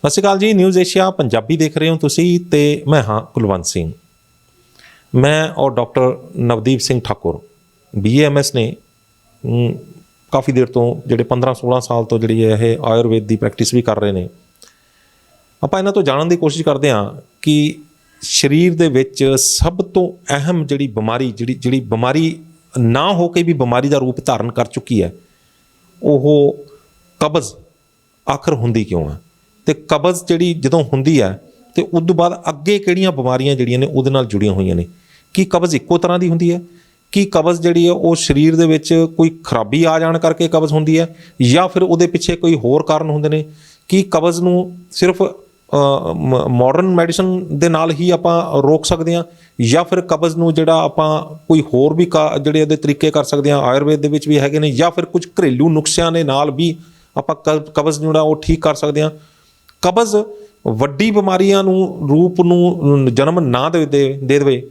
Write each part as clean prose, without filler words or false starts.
ਸਤਿ ਸ਼੍ਰੀ ਅਕਾਲ ਜੀ। News Asia Punjabi ਦੇਖ ਰਹੇ ਹੋ ਤੁਸੀਂ ਤੇ ਮੈਂ ਹਾਂ ਕੁਲਵੰਤ ਸਿੰਘ। ਮੈਂ ਔਰ ਡਾਕਟਰ ਨਵਦੀਪ ਸਿੰਘ ਠਾਕੁਰ BAMS ਨੇ ਕਾफ़ੀ ਦੇਰ ਤੋਂ ਜਿਹੜੇ 15-16 ਸਾਲ ਤੋਂ ਜਿਹੜੀ ਇਹ ਆਯੁਰਵੇਦ ਦੀ ਪ੍ਰੈਕਟਿਸ ਵੀ ਕਰ ਰਹੇ ਨੇ। ਆਪਾਂ ਇਹਨਾਂ ਤੋਂ ਜਾਣਨ ਦੀ ਕੋਸ਼ਿਸ਼ ਕਰਦੇ ਹਾਂ ਕਿ ਸਰੀਰ ਦੇ ਵਿੱਚ ਸਭ ਤੋਂ ਅਹਿਮ ਜਿਹੜੀ ਬਿਮਾਰੀ ਜਿਹੜੀ ਬਿਮਾਰੀ ਨਾ ਹੋ ਕੇ ਵੀ ਬਿਮਾਰੀ ਦਾ ਰੂਪ ਧਾਰਨ ਕਰ ਚੁੱਕੀ ਹੈ, ਉਹ ਕਬਜ਼ ਆਖਰ ਹੁੰਦੀ ਕਿਉਂ ਹੈ, ਅਤੇ ਕਬਜ਼ ਜਿਹੜੀ ਜਦੋਂ ਹੁੰਦੀ ਹੈ ਅਤੇ ਉਸ ਤੋਂ ਬਾਅਦ ਅੱਗੇ ਕਿਹੜੀਆਂ ਬਿਮਾਰੀਆਂ ਜਿਹੜੀਆਂ ਨੇ ਉਹਦੇ ਨਾਲ ਜੁੜੀਆਂ ਹੋਈਆਂ ਨੇ। ਕੀ ਕਬਜ਼ ਇੱਕੋ ਤਰ੍ਹਾਂ ਦੀ ਹੁੰਦੀ ਹੈ? ਕੀ ਕਬਜ਼ ਜਿਹੜੀ ਹੈ ਉਹ ਸਰੀਰ ਦੇ ਵਿੱਚ ਕੋਈ ਖਰਾਬੀ ਆ ਜਾਣ ਕਰਕੇ ਕਬਜ਼ ਹੁੰਦੀ ਹੈ, ਜਾਂ ਫਿਰ ਉਹਦੇ ਪਿੱਛੇ ਕੋਈ ਹੋਰ ਕਾਰਨ ਹੁੰਦੇ ਨੇ? ਕੀ ਕਬਜ਼ ਨੂੰ ਸਿਰਫ ਮਾਡਰਨ ਮੈਡੀਸਨ ਦੇ ਨਾਲ ਹੀ ਆਪਾਂ ਰੋਕ ਸਕਦੇ ਹਾਂ, ਜਾਂ ਫਿਰ ਕਬਜ਼ ਨੂੰ ਜਿਹੜਾ ਆਪਾਂ ਕੋਈ ਹੋਰ ਵੀ ਜਿਹੜੇ ਉਹਦੇ ਤਰੀਕੇ ਕਰ ਸਕਦੇ ਹਾਂ, ਆਯੁਰਵੇਦ ਦੇ ਵਿੱਚ ਵੀ ਹੈਗੇ ਨੇ, ਜਾਂ ਫਿਰ ਕੁਝ ਘਰੇਲੂ ਨੁਸਖਿਆਂ ਦੇ ਨਾਲ ਵੀ ਆਪਾਂ ਕਬਜ਼ ਜਿਹੜਾ ਉਹ ਠੀਕ ਕਰ ਸਕਦੇ ਹਾਂ? ਕਬਜ਼ ਵੱਡੀ ਬਿਮਾਰੀਆਂ ਨੂੰ ਰੂਪ ਨੂੰ ਜਨਮ ਨਾ ਦੇ ਦੇਵੇ,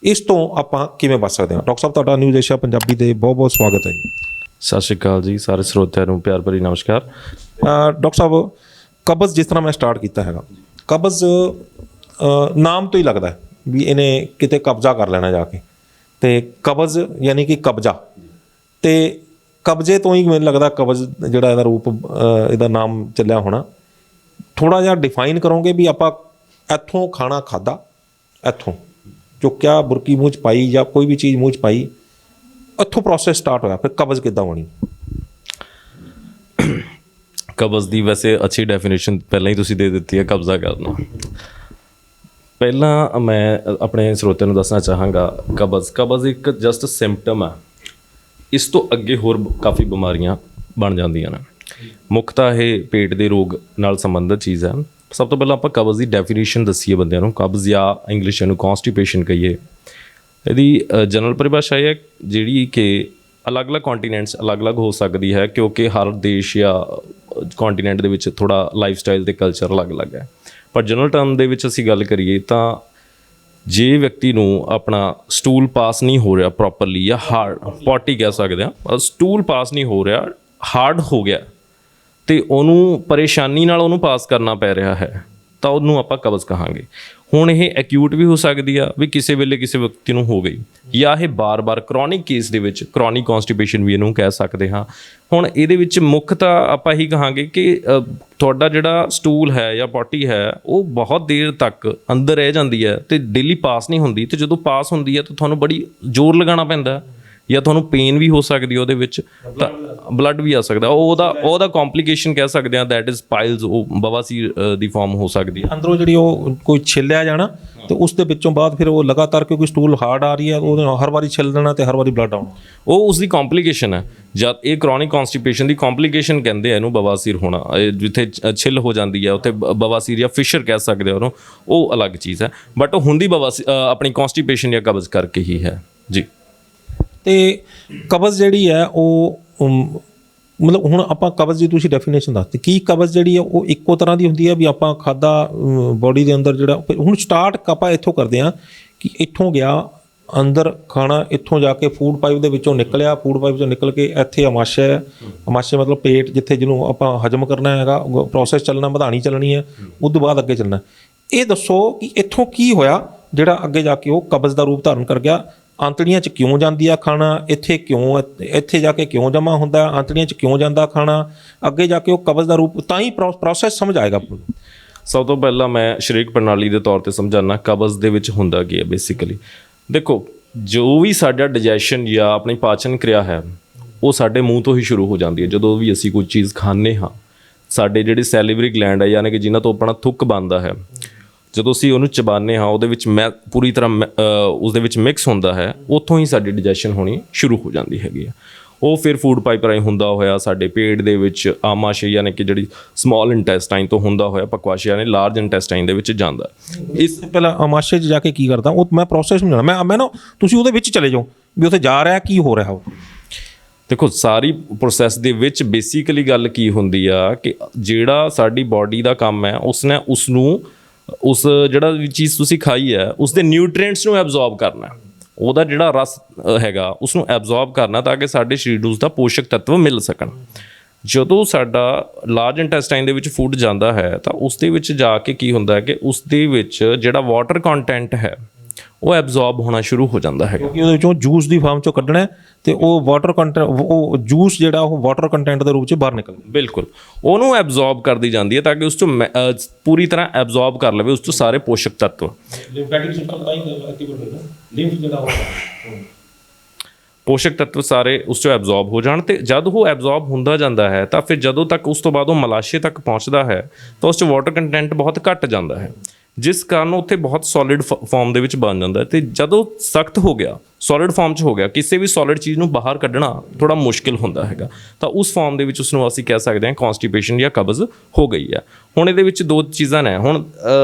ਇਸ ਤੋਂ ਆਪਾਂ ਕਿਵੇਂ ਬਚ ਸਕਦੇ ਹਾਂ? ਡਾਕਟਰ ਸਾਹਿਬ, ਤੁਹਾਡਾ ਨਿਊਜ਼ ਏਸ਼ੀਆ ਪੰਜਾਬੀ ਦੇ ਬਹੁਤ ਬਹੁਤ ਸਵਾਗਤ ਹੈ ਜੀ। ਸਤਿ ਸ਼੍ਰੀ ਅਕਾਲ ਜੀ, ਸਾਰੇ ਸਰੋਤਿਆਂ ਨੂੰ ਪਿਆਰ ਭਰੀ ਨਮਸਕਾਰ। ਡਾਕਟਰ ਸਾਹਿਬ, ਕਬਜ਼ ਜਿਸ ਤਰ੍ਹਾਂ ਮੈਂ ਸਟਾਰਟ ਕੀਤਾ ਹੈਗਾ, ਕਬਜ਼ ਨਾਮ ਤੋਂ ਹੀ ਲੱਗਦਾ ਵੀ ਇਹਨੇ ਕਿਤੇ ਕਬਜ਼ਾ ਕਰ ਲੈਣਾ ਜਾ ਕੇ, ਅਤੇ ਕਬਜ਼ ਯਾਨੀ ਕਿ ਕਬਜ਼ਾ, ਅਤੇ ਕਬਜ਼ੇ ਤੋਂ ਹੀ ਮੈਨੂੰ ਲੱਗਦਾ ਕਬਜ਼ ਜਿਹੜਾ ਇਹਦਾ ਰੂਪ ਇਹਦਾ ਨਾਮ ਚੱਲਿਆ ਹੋਣਾ। ਥੋੜ੍ਹਾ ਜਿਹਾ ਡਿਫਾਈਨ ਕਰੋਗੇ ਵੀ ਆਪਾਂ ਇੱਥੋਂ ਖਾਣਾ ਖਾਧਾ, ਇੱਥੋਂ ਚੁੱਕਿਆ, ਬੁਰਕੀ ਮੂੰਹ 'ਚ ਪਾਈ ਜਾਂ ਕੋਈ ਵੀ ਚੀਜ਼ ਮੂੰਹ 'ਚ ਪਾਈ, ਇੱਥੋਂ ਪ੍ਰੋਸੈਸ ਸਟਾਰਟ ਹੋਇਆ, ਫਿਰ ਕਬਜ਼ ਕਿੱਦਾਂ ਹੋਣੀ? ਕਬਜ਼ ਦੀ ਵੈਸੇ ਅੱਛੀ ਡੈਫੀਨੇਸ਼ਨ ਪਹਿਲਾਂ ਹੀ ਤੁਸੀਂ ਦੇ ਦਿੱਤੀ ਹੈ, ਕਬਜ਼ਾ ਕਰਨਾ। ਪਹਿਲਾਂ ਮੈਂ ਆਪਣੇ ਸਰੋਤਿਆਂ ਨੂੰ ਦੱਸਣਾ ਚਾਹਾਂਗਾ, ਕਬਜ਼ ਇੱਕ ਜਸਟ ਸਿੰਪਟਮ ਹੈ। ਇਸ ਤੋਂ ਅੱਗੇ ਹੋਰ ਕਾਫੀ ਬਿਮਾਰੀਆਂ ਬਣ ਜਾਂਦੀਆਂ ਨੇ। ਮੁੱਖ ਤਾਂ ਇਹ ਪੇਟ ਦੇ ਰੋਗ ਨਾਲ ਸੰਬੰਧਿਤ ਚੀਜ਼ ਹੈ। ਸਭ ਤੋਂ ਪਹਿਲਾਂ ਆਪਾਂ ਕਬਜ਼ ਦੀ ਡੈਫੀਨੇਸ਼ਨ ਦੱਸੀਏ ਬੰਦਿਆਂ ਨੂੰ। ਕਬਜ਼ ਜਾਂ ਇੰਗਲਿਸ਼ ਨੂੰ ਕੌਂਸਟੀਪੇਸ਼ਨ ਕਹੀਏ, ਇਹਦੀ ਜਨਰਲ ਪਰਿਭਾਸ਼ਾ ਇਹ ਹੈ ਜਿਹੜੀ ਕਿ ਅਲੱਗ-ਅਲੱਗ ਕੰਟੀਨੈਂਟਸ ਅਲੱਗ-ਅਲੱਗ ਹੋ ਸਕਦੀ ਹੈ, ਕਿਉਂਕਿ ਹਰ ਦੇਸ਼ ਜਾਂ ਕੰਟੀਨੈਂਟ ਦੇ ਵਿੱਚ ਥੋੜ੍ਹਾ ਲਾਈਫ ਸਟਾਈਲ ਅਤੇ ਕਲਚਰ ਅਲੱਗ-ਅਲੱਗ ਹੈ। ਪਰ ਜਨਰਲ ਟਰਮ ਦੇ ਵਿੱਚ ਅਸੀਂ ਗੱਲ ਕਰੀਏ ਤਾਂ ਜੇ ਵਿਅਕਤੀ ਨੂੰ ਆਪਣਾ ਸਟੂਲ ਪਾਸ ਨਹੀਂ ਹੋ ਰਿਹਾ ਪ੍ਰੋਪਰਲੀ, ਜਾਂ ਹਾਰਡ ਪੋਟੀ ਕਹਿ ਸਕਦੇ ਹਾਂ, ਸਟੂਲ ਪਾਸ ਨਹੀਂ ਹੋ ਰਿਹਾ, ਹਾਰਡ ਹੋ ਗਿਆ ਅਤੇ ਉਹਨੂੰ ਪਰੇਸ਼ਾਨੀ ਨਾਲ ਉਹਨੂੰ ਪਾਸ ਕਰਨਾ ਪੈ ਰਿਹਾ ਹੈ, ਤਾਂ ਉਹਨੂੰ ਆਪਾਂ ਕਬਜ਼ ਕਹਾਂਗੇ। ਹੁਣ ਇਹ ਐਕਿਊਟ ਵੀ ਹੋ ਸਕਦੀ ਆ, ਵੀ ਕਿਸੇ ਵੇਲੇ ਕਿਸੇ ਵਿਅਕਤੀ ਨੂੰ ਹੋ ਗਈ, ਜਾਂ ਇਹ ਬਾਰ-ਬਾਰ ਕਰੋਨਿਕ ਕੇਸ ਦੇ ਵਿੱਚ ਕਰੋਨਿਕ ਕੌਂਸਟੀਪੇਸ਼ਨ ਵੀ ਇਹਨੂੰ ਕਹਿ ਸਕਦੇ ਹਾਂ। ਹੁਣ ਇਹਦੇ ਵਿੱਚ ਮੁੱਖ ਤਾਂ ਆਪਾਂ ਇਹੀ ਕਹਾਂਗੇ ਕਿ ਤੁਹਾਡਾ ਜਿਹੜਾ ਸਟੂਲ ਹੈ ਜਾਂ ਪੋਟੀ ਹੈ, ਉਹ ਬਹੁਤ ਦੇਰ ਤੱਕ ਅੰਦਰ ਰਹਿ ਜਾਂਦੀ ਹੈ ਅਤੇ ਡੇਲੀ ਪਾਸ ਨਹੀਂ ਹੁੰਦੀ, ਅਤੇ ਜਦੋਂ ਪਾਸ ਹੁੰਦੀ ਹੈ ਤਾਂ ਤੁਹਾਨੂੰ ਬੜੀ ਜ਼ੋਰ ਲਗਾਉਣਾ ਪੈਂਦਾ, ਜਾਂ ਤੁਹਾਨੂੰ ਪੇਨ ਵੀ ਹੋ ਸਕਦੀ ਉਹਦੇ ਵਿੱਚ, ਤਾਂ ਬਲੱਡ ਵੀ ਆ ਸਕਦਾ। ਉਹਦਾ ਕੰਪਲੀਕੇਸ਼ਨ ਕਹਿ ਸਕਦੇ ਹਾਂ, ਦੈਟ ਇਜ਼ ਪਾਈਲਸ, ਉਹ ਬਵਾਸੀਰ ਦੀ ਫਾਰਮ ਹੋ ਸਕਦੀ ਹੈ। ਅੰਦਰੋਂ ਜਿਹੜੀ ਉਹ ਕੋਈ ਛਿੱਲਿਆ ਜਾਣਾ, ਅਤੇ ਉਸ ਦੇ ਵਿੱਚੋਂ ਬਾਅਦ ਫਿਰ ਉਹ ਲਗਾਤਾਰ ਕਿਉਂਕਿ ਸਟੂਲ ਹਾਰਡ ਆ ਰਹੀ ਹੈ, ਉਹਦੇ ਨਾਲ ਹਰ ਵਾਰੀ ਛਿੱਲ ਦੇਣਾ ਅਤੇ ਹਰ ਵਾਰੀ ਬਲੱਡ ਆਉਣਾ, ਉਹ ਉਸਦੀ ਕੰਪਲੀਕੇਸ਼ਨ ਹੈ। ਜਦ ਇਹ ਕਰੋਨਿਕ ਕੌਂਸਟੀਪੇਸ਼ਨ ਦੀ ਕੰਪਲੀਕੇਸ਼ਨ ਕਹਿੰਦੇ ਆ ਇਹਨੂੰ, ਬਵਾਸੀਰ ਹੋਣਾ। ਜਿੱਥੇ ਛਿੱਲ ਹੋ ਜਾਂਦੀ ਹੈ ਉੱਥੇ ਬਵਾਸੀਰ ਜਾਂ ਫਿਸ਼ਰ ਕਹਿ ਸਕਦੇ ਆ ਉਹਨੂੰ, ਉਹ ਅਲੱਗ ਚੀਜ਼ ਹੈ। ਬਟ ਉਹ ਹੁੰਦੀ ਆਪਣੀ ਕੌਂਸਟੀਪੇਸ਼ਨ ਜਾਂ ਕਬਜ਼ ਕਰਕੇ ਹੀ ਹੈ ਜੀ। ਅਤੇ ਕਬਜ਼ ਜਿਹੜੀ ਹੈ ਉਹ ਮਤਲਬ ਹੁਣ ਆਪਾਂ ਕਬਜ਼ ਦੀ ਤੁਸੀਂ ਡੈਫੀਨੇਸ਼ਨ ਦੱਸਤੀ। ਕੀ ਕਬਜ਼ ਜਿਹੜੀ ਹੈ ਉਹ ਇੱਕੋ ਤਰ੍ਹਾਂ ਦੀ ਹੁੰਦੀ ਹੈ ਵੀ ਆਪਾਂ ਖਾਧਾ ਬੋਡੀ ਦੇ ਅੰਦਰ ਜਿਹੜਾ ਹੁਣ ਸਟਾਰਟ ਆਪਾਂ ਇੱਥੋਂ ਕਰਦੇ ਹਾਂ ਕਿ ਇੱਥੋਂ ਗਿਆ ਅੰਦਰ ਖਾਣਾ, ਇੱਥੋਂ ਜਾ ਕੇ ਫੂਡ ਪਾਈਪ ਦੇ ਵਿੱਚੋਂ ਨਿਕਲਿਆ, ਫੂਡ ਪਾਈਪ 'ਚੋਂ ਨਿਕਲ ਕੇ ਇੱਥੇ ਅਮਾਸ਼ਯ ਹੈ, ਅਮਾਸ਼ਯ ਮਤਲਬ ਪੇਟ, ਜਿੱਥੇ ਜਿਹਨੂੰ ਆਪਾਂ ਹਜ਼ਮ ਕਰਨਾ ਹੈਗਾ, ਪ੍ਰੋਸੈਸ ਚੱਲਣਾ, ਵਧਾਣੀ ਚੱਲਣੀ ਹੈ, ਉਸ ਤੋਂ ਬਾਅਦ ਅੱਗੇ ਚੱਲਣਾ। ਇਹ ਦੱਸੋ ਕਿ ਇੱਥੋਂ ਕੀ ਹੋਇਆ ਜਿਹੜਾ ਅੱਗੇ ਜਾ ਕੇ ਉਹ ਕਬਜ਼ ਦਾ ਰੂਪ ਧਾਰਨ ਕਰ ਗਿਆ? ਆਂਤੜੀਆਂ 'ਚ ਕਿਉਂ ਜਾਂਦੀ ਆ ਖਾਣਾ, ਇੱਥੇ ਜਾ ਕੇ ਕਿਉਂ ਜਮ੍ਹਾਂ ਹੁੰਦਾ, ਆਂਤੜੀਆਂ 'ਚ ਕਿਉਂ ਜਾਂਦਾ ਖਾਣਾ, ਅੱਗੇ ਜਾ ਕੇ ਉਹ ਕਬਜ਼ ਦਾ ਰੂਪ, ਤਾਂ ਹੀ ਪ੍ਰੋਸੈਸ ਸਮਝ ਆਏਗਾ। ਸਭ ਤੋਂ ਪਹਿਲਾਂ ਮੈਂ ਸਰੀਰਕ ਪ੍ਰਣਾਲੀ ਦੇ ਤੌਰ 'ਤੇ ਸਮਝਾਉਣਾ ਕਬਜ਼ ਦੇ ਵਿੱਚ ਹੁੰਦਾ ਕੀ ਹੈ। ਬੇਸਿਕਲੀ ਦੇਖੋ, ਜੋ ਵੀ ਸਾਡਾ ਡਾਈਜੈਸ਼ਨ ਜਾਂ ਆਪਣੀ ਪਾਚਨ ਕਿਰਿਆ ਹੈ, ਉਹ ਸਾਡੇ ਮੂੰਹ ਤੋਂ ਹੀ ਸ਼ੁਰੂ ਹੋ ਜਾਂਦੀ ਹੈ। ਜਦੋਂ ਵੀ ਅਸੀਂ ਕੋਈ ਚੀਜ਼ ਖਾਂਦੇ ਹਾਂ, ਸਾਡੇ ਜਿਹੜੇ ਸੈਲੀਵਰੀ ਗਲੈਂਡ ਹੈ, ਯਾਨੀ ਕਿ ਜਿਨ੍ਹਾਂ ਤੋਂ ਆਪਣਾ ਥੁੱਕ ਬਣਦਾ ਹੈ, ਜਦੋਂ ਅਸੀਂ ਉਹਨੂੰ ਚਬਾਉਂਦੇ ਹਾਂ, ਉਹਦੇ ਵਿੱਚ ਪੂਰੀ ਤਰ੍ਹਾਂ ਉਸਦੇ ਵਿੱਚ ਮਿਕਸ ਹੁੰਦਾ ਹੈ, ਉੱਥੋਂ ਹੀ ਸਾਡੀ ਡਾਈਜੈਸ਼ਨ ਹੋਣੀ ਸ਼ੁਰੂ ਹੋ ਜਾਂਦੀ ਹੈਗੀ ਆ। ਉਹ ਫਿਰ ਫੂਡ ਪਾਈਪ ਰਾਹੀਂ ਹੁੰਦਾ ਹੋਇਆ ਸਾਡੇ ਪੇਟ ਦੇ ਵਿੱਚ ਆਮਾਸ਼ਯ, ਯਾਨੀ ਕਿ ਜਿਹੜੀ ਸਮਾਲ ਇੰਟੈਸਟਾਈਨ ਤੋਂ ਹੁੰਦਾ ਹੋਇਆ ਪਕਵਾਸ਼ਯ, ਯਾਨੀ ਲਾਰਜ ਇੰਟੈਸਟਾਈਨ ਦੇ ਵਿੱਚ ਜਾਂਦਾ। ਇਸ ਪਹਿਲਾਂ ਆਮਾਸ਼ਯ 'ਚ ਜਾ ਕੇ ਕੀ ਕਰਦਾ, ਉਹ ਮੈਂ ਪ੍ਰੋਸੈਸ ਨਹੀਂ ਜਾਣਾ, ਮੈਂ ਨਾ ਤੁਸੀਂ ਉਹਦੇ ਵਿੱਚ ਚਲੇ ਜਾਓ ਵੀ ਉੱਥੇ ਜਾ ਰਿਹਾ ਕੀ ਹੋ ਰਿਹਾ। ਉਹ ਦੇਖੋ, ਸਾਰੀ ਪ੍ਰੋਸੈਸ ਦੇ ਵਿੱਚ ਬੇਸਿਕਲੀ ਗੱਲ ਕੀ ਹੁੰਦੀ ਆ ਕਿ ਜਿਹੜਾ ਸਾਡੀ ਬਾਡੀ ਦਾ ਕੰਮ ਹੈ, ਉਸਨੇ ਉਸ ਜਿਹੜਾ ਵੀ ਚੀਜ਼ ਤੁਸੀਂ ਖਾਈ ਹੈ, ਉਸਦੇ ਨਿਊਟ੍ਰੀਐਂਟਸ ਨੂੰ ਐਬਜ਼ੋਰਬ ਕਰਨਾ, ਉਹਦਾ ਜਿਹੜਾ ਰਸ ਹੈਗਾ ਉਸਨੂੰ ਐਬਜ਼ੋਰਬ ਕਰਨਾ, ਤਾਂ ਕਿ ਸਾਡੇ ਸਰੀਰ ਨੂੰ ਉਸਦਾ ਪੋਸ਼ਕ ਤੱਤਵ ਮਿਲ ਸਕਣ। ਜਦੋਂ ਸਾਡਾ ਲਾਰਜ ਇੰਟੈਸਟਾਈਨ ਦੇ ਵਿੱਚ ਫੂਡ ਜਾਂਦਾ ਹੈ ਤਾਂ ਉਸ ਦੇ ਵਿੱਚ ਜਾ ਕੇ ਕੀ ਹੁੰਦਾ ਹੈ ਕਿ ਉਸ ਦੇ ਵਿੱਚ ਜਿਹੜਾ ਵਾਟਰ ਕੰਟੈਂਟ ਹੈ ਉਹ ਐਬਜ਼ੌਰਬ ਹੋਣਾ ਸ਼ੁਰੂ ਹੋ ਜਾਂਦਾ ਹੈ, ਕਿਉਂਕਿ ਉਹਦੇ ਵਿੱਚੋਂ ਜੂਸ ਦੀ ਫਾਰਮ ਚੋਂ ਕੱਢਣਾ ਤੇ ਉਹ ਵਾਟਰ ਕੰਟੈਂਟ, ਉਹ ਜੂਸ ਜਿਹੜਾ ਉਹ ਵਾਟਰ ਕੰਟੈਂਟ ਦੇ ਰੂਪ 'ਚ ਬਾਹਰ ਨਿਕਲਦਾ। ਬਿਲਕੁਲ, ਉਹਨੂੰ ਐਬਜ਼ੌਰਬ ਕਰਦੀ ਜਾਂਦੀ ਹੈ ਤਾਂ ਕਿ ਉਸ ਤੋਂ ਪੂਰੀ ਤਰ੍ਹਾਂ ਐਬਜ਼ੌਰਬ ਕਰ ਲਵੇ ਉਸ ਤੋਂ ਸਾਰੇ ਪੋਸ਼ਕ ਤੱਤਵ। ਲਿੰਫੈਟਿਕ ਸਿਸਟਮ ਤਾਂ ਹੀ ਐਕਟੀਵੇਟ ਹੋਏਗਾ, ਲਿੰਫ ਜਿਹੜਾ ਉਹ ਪੋਸ਼ਕ ਤੱਤਵ ਸਾਰੇ ਉਸ ਤੋਂ ਐਬਜ਼ੌਰਬ ਹੋ ਜਾਣ, ਤੇ ਜਦ ਉਹ ਐਬਜ਼ੌਰਬ ਹੁੰਦਾ ਜਾਂਦਾ ਹੈ ਤਾਂ ਫਿਰ ਜਦੋਂ ਤੱਕ ਉਸ ਤੋਂ ਬਾਅਦ ਉਹ ਮਲਾਸ਼ੇ ਤੱਕ ਪਹੁੰਚਦਾ ਹੈ ਤਾਂ ਉਸ 'ਚ ਵਾਟਰ ਕੰਟੈਂਟ ਬਹੁਤ ਘੱਟ ਜਾਂਦਾ ਹੈ, ਜਿਸ ਕਾਰਨ ਉੱਥੇ ਬਹੁਤ ਸੋਲਿਡ ਫਾਰਮ ਦੇ ਵਿੱਚ ਬਣ ਜਾਂਦਾ ਹੈ। ਤੇ ਜਦੋਂ ਸਖਤ ਹੋ ਗਿਆ, ਸੋਲਿਡ ਫਾਰਮ 'ਚ ਹੋ ਗਿਆ, ਕਿਸੇ ਵੀ ਸੋਲਿਡ ਚੀਜ਼ ਨੂੰ ਬਾਹਰ ਕੱਢਣਾ ਥੋੜਾ ਮੁਸ਼ਕਿਲ ਹੁੰਦਾ ਹੈਗਾ, ਤਾਂ ਉਸ ਫਾਰਮ ਦੇ ਵਿੱਚ ਉਸ ਨੂੰ ਅਸੀਂ ਕਹਿ ਸਕਦੇ ਹਾਂ ਕੌਂਸਟੀਪੇਸ਼ਨ ਜਾਂ ਕਬਜ਼ ਹੋ ਗਈ ਹੈ। ਹੁਣ ਇਹਦੇ ਵਿੱਚ ਦੋ ਚੀਜ਼ਾਂ ਨੇ। ਹੁਣ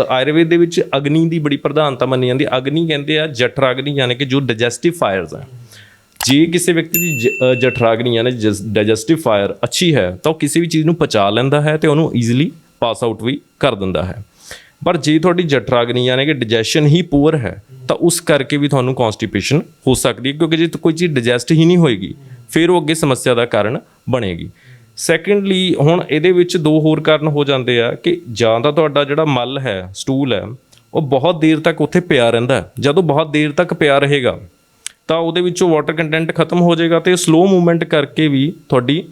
ਆਯੁਰਵੇਦ ਦੇ ਵਿੱਚ ਅਗਨੀ ਦੀ ਬੜੀ ਪ੍ਰਧਾਨਤਾ ਮੰਨੀ ਜਾਂਦੀ। ਅਗਨੀ ਕਹਿੰਦੇ ਆ ਜਠਰਾਗਨੀ, ਯਾਨੀ ਕਿ ਜੋ ਡਾਈਜੈਸਟਿਵ ਫਾਇਰਸ ਹੈ। ਜੇ ਕਿਸੇ ਵਿਅਕਤੀ ਦੀ ਜਠਰਾਗਨੀ ਯਾਨੀ ਡਾਈਜੈਸਟਿਵ ਫਾਇਰ ਅੱਛੀ ਹੈ ਤਾਂ ਉਹ ਕਿਸੇ ਵੀ ਚੀਜ਼ ਨੂੰ ਪਚਾ ਲੈਂਦਾ ਹੈ ਤੇ ਉਹਨੂੰ ਈਜ਼ੀਲੀ ਪਾਸ ਆਊਟ ਵੀ ਕਰ ਦਿੰਦਾ ਹੈ। ਪਰ ਜੇ ਤੁਹਾਡੀ ਜਠਰਾਗਨੀ ਯਾਨੀ ਕਿ ਡਾਈਜੈਸ਼ਨ ਹੀ ਪੂਅਰ ਹੈ ਤਾਂ ਉਸ ਕਰਕੇ ਵੀ ਤੁਹਾਨੂੰ ਕੌਂਸਟੀਪੇਸ਼ਨ ਹੋ ਸਕਦੀ ਹੈ, ਕਿਉਂਕਿ ਜੇ ਕੋਈ ਚੀਜ਼ ਡਾਈਜੈਸਟ ਹੀ ਨਹੀਂ ਹੋਏਗੀ ਫਿਰ ਉਹ ਅੱਗੇ ਸਮੱਸਿਆ ਦਾ ਕਾਰਨ ਬਣੇਗੀ। ਸੈਕੰਡਲੀ, ਹੁਣ ਇਹਦੇ ਵਿੱਚ ਦੋ ਹੋਰ ਕਾਰਨ ਹੋ ਜਾਂਦੇ ਆ ਕਿ ਜਾਂ ਤਾਂ ਤੁਹਾਡਾ ਜਿਹੜਾ ਮਲ ਹੈ, ਸਟੂਲ ਹੈ, ਉਹ ਬਹੁਤ ਦੇਰ ਤੱਕ ਉੱਥੇ ਪਿਆ ਰਹਿੰਦਾ। ਜਦੋਂ ਬਹੁਤ ਦੇਰ ਤੱਕ ਪਿਆ ਰਹੇਗਾ ਤਾਂ ਉਹਦੇ ਵਿੱਚੋਂ ਵਾਟਰ ਕੰਟੈਂਟ ਖਤਮ ਹੋ ਜਾਏਗਾ ਤੇ ਸਲੋ ਮੂਵਮੈਂਟ ਕਰਕੇ ਵੀ ਤੁਹਾਡੀ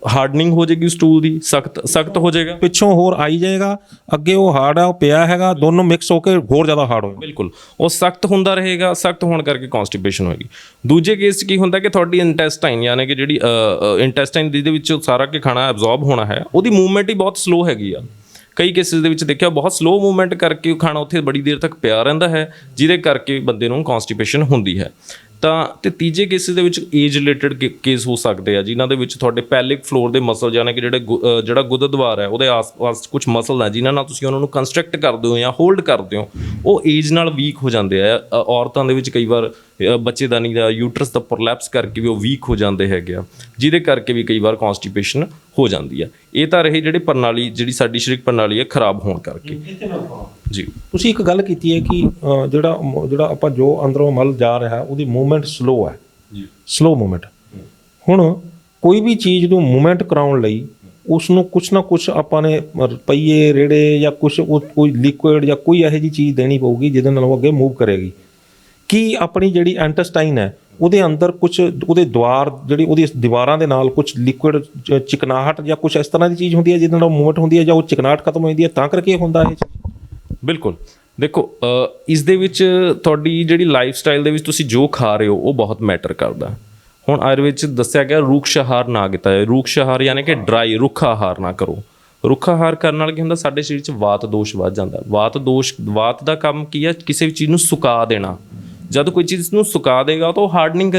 ਹਾਰਡਨਿੰਗ ਹੋ ਜਾਏਗੀ, ਸਟੂਲ ਦੀ ਸਖਤ ਹੋ ਜਾਏਗਾ, ਪਿੱਛੋਂ ਹੋਰ ਆਈ ਜਾਏਗਾ, ਅੱਗੇ ਉਹ ਹਾਰਡ ਆ ਉਹ ਪਿਆ ਹੈਗਾ, ਦੋਨੋਂ ਮਿਕਸ ਹੋ ਕੇ ਹੋਰ ਜ਼ਿਆਦਾ ਹਾਰਡ ਹੋਏਗਾ। ਬਿਲਕੁਲ, ਉਹ ਸਖਤ ਹੁੰਦਾ ਰਹੇਗਾ, ਸਖਤ ਹੋਣ ਕਰਕੇ ਕੌਂਸਟੀਪੇਸ਼ਨ ਹੋਏਗੀ। ਦੂਜੇ ਕੇਸ 'ਚ ਕੀ ਹੁੰਦਾ ਕਿ ਤੁਹਾਡੀ ਇੰਟੈਸਟਾਈਨ ਯਾਨੀ ਕਿ ਜਿਹੜੀ ਇੰਟੈਸਟਾਈਨ ਜਿਹਦੇ ਵਿੱਚ ਸਾਰਾ ਕਿ ਖਾਣਾ ਐਬਜ਼ੌਰਬ ਹੋਣਾ ਹੈ, ਉਹਦੀ ਮੂਵਮੈਂਟ ਹੀ ਬਹੁਤ ਸਲੋ ਹੈਗੀ ਆ। ਕਈ ਕੇਸਿਸ ਦੇ ਵਿੱਚ ਦੇਖਿਆ ਬਹੁਤ ਸਲੋ ਮੂਵਮੈਂਟ ਕਰਕੇ ਉਹ ਖਾਣਾ ਉੱਥੇ ਬੜੀ ਦੇਰ ਤੱਕ ਪਿਆ ਰਹਿੰਦਾ ਹੈ, ਜਿਹਦੇ ਕਰਕੇ ਬੰਦੇ ਨੂੰ ਕੌਂਸਟੀਪੇਸ਼ਨ ਹੁੰਦੀ ਹੈ। ਤਾਂ ਤੇ ਤੀਜੇ ਕੇਸਿਸ ਦੇ ਵਿੱਚ ਏਜ ਰਿਲੇਟਡ ਕੇਸ ਹੋ ਸਕਦੇ ਆ, ਜਿਨ੍ਹਾਂ ਦੇ ਵਿੱਚ ਤੁਹਾਡੇ ਪੈਲਿਕ ਫਲੋਰ ਦੇ ਮਸਲ ਯਾਨੀ ਕਿ ਜਿਹੜਾ ਗੁਦਦਵਾਰ ਹੈ ਉਹਦੇ ਆਸ-ਪਾਸ ਕੁਝ ਮਸਲ ਹੈ ਜਿਨ੍ਹਾਂ ਨਾਲ ਤੁਸੀਂ ਉਹਨਾਂ ਨੂੰ ਕੰਸਟਰਕਟ ਕਰਦੇ ਹੋ ਜਾਂ ਹੋਲਡ ਕਰਦੇ ਹੋ, ਉਹ ਏਜ ਨਾਲ ਵੀਕ ਹੋ ਜਾਂਦੇ ਆ। ਔਰਤਾਂ ਦੇ ਵਿੱਚ ਕਈ ਵਾਰ ਬੱਚੇਦਾਨੀ ਦਾ ਯੂਟਰਸ ਦਾ ਪ੍ਰੋਲੈਪਸ ਕਰਕੇ ਵੀ ਉਹ ਵੀਕ ਹੋ ਜਾਂਦੇ ਹੈਗੇ ਆ, ਜਿਹਦੇ ਕਰਕੇ ਵੀ ਕਈ ਵਾਰ ਕੌਂਸਟੀਪੇਸ਼ਨ ਹੋ ਜਾਂਦੀ ਆ। ਇਹ ਤਾਂ ਰਹੇ ਜਿਹੜੇ ਪ੍ਰਣਾਲੀ, ਜਿਹੜੀ ਸਾਡੀ ਸਰੀਰਕ ਪ੍ਰਣਾਲੀ ਹੈ ਖਰਾਬ ਹੋਣ ਕਰਕੇ। ਜੀ, ਤੁਸੀਂ ਇੱਕ ਗੱਲ ਕੀਤੀ ਹੈ ਕਿ ਜਿਹੜਾ ਆਪਾਂ ਜੋ ਅੰਦਰੋਂ ਮਲ ਜਾ ਰਿਹਾ ਉਹਦੀ ਮੂਵਮੈਂਟ ਸਲੋ ਹੈ, ਸਲੋ ਮੂਵਮੈਂਟ। ਹੁਣ ਕੋਈ ਵੀ ਚੀਜ਼ ਨੂੰ ਮੂਵਮੈਂਟ ਕਰਾਉਣ ਲਈ ਉਸ ਨੂੰ ਕੁਛ ਨਾ ਕੁਛ ਆਪਾਂ ਨੇ ਰੁਪਈਏ, ਰੇੜੇ ਜਾਂ ਕੁਛ ਕੋਈ ਲਿਕੁਇਡ ਜਾਂ ਕੋਈ ਇਹੋ ਜਿਹੀ ਚੀਜ਼ ਦੇਣੀ ਪਊਗੀ ਜਿਹਦੇ ਨਾਲ ਉਹ ਅੱਗੇ ਮੂਵ ਕਰੇਗੀ। ਕੀ ਆਪਣੀ ਜਿਹੜੀ ਇੰਟੈਸਟਾਈਨ ਹੈ ਉਹਦੇ ਅੰਦਰ ਕੁਛ ਉਹਦੇ ਦੁਆਰ, ਜਿਹੜੀ ਉਹਦੀ ਦੀਵਾਰਾਂ ਦੇ ਨਾਲ ਕੁਛ ਲਿਕੁਇਡ ਚਿਕਨਾਹਟ ਜਾਂ ਕੁਛ ਇਸ ਤਰ੍ਹਾਂ ਦੀ ਚੀਜ਼ ਹੁੰਦੀ ਹੈ ਜਿਹਦੇ ਨਾਲ ਮੂਵਮੈਂਟ ਹੁੰਦੀ ਹੈ, ਜਾਂ ਉਹ ਚਿਕਨਾਹਟ ਖਤਮ ਹੋ ਜਾਂਦੀ ਹੈ ਤਾਂ ਕਰਕੇ ਹੁੰਦਾ ਇਹ ਚੀਜ਼? ਬਿਲਕੁਲ, ਦੇਖੋ ਇਸ ਦੇ ਵਿੱਚ ਤੁਹਾਡੀ ਜਿਹੜੀ ਲਾਈਫ ਸਟਾਈਲ ਦੇ ਵਿੱਚ ਤੁਸੀਂ ਜੋ ਖਾ ਰਹੇ ਹੋ ਉਹ ਬਹੁਤ ਮੈਟਰ ਕਰਦਾ। ਹੁਣ ਆਯੁਰਵੇਦ 'ਚ ਦੱਸਿਆ ਗਿਆ ਰੁੱਖ ਆਹਾਰ ਨਾ ਕੀਤਾ ਹੈ। ਰੁੱਖ ਆਹਾਰ ਯਾਨੀ ਕਿ ਡਰਾਈ, ਰੁੱਖਾ ਆਹਾਰ ਨਾ ਕਰੋ। ਰੁੱਖਾ ਆਹਾਰ ਕਰਨ ਨਾਲ ਕੀ ਹੁੰਦਾ, ਸਾਡੇ ਸਰੀਰ 'ਚ ਵਾਤ ਦੋਸ਼ ਵੱਧ ਜਾਂਦਾ। ਵਾਤ ਦਾ ਕੰਮ ਕੀ ਹੈ, ਕਿਸੇ ਵੀ ਚੀਜ਼ ਨੂੰ ਸੁਕਾ ਦੇਣਾ। ਜਦ ਕੋਈ ਚੀਜ਼ ਨੂੰ ਸੁਕਾ ਦੇਗਾ ਤਾਂ ਉਹ ਹਾਰਡਨਿੰਗ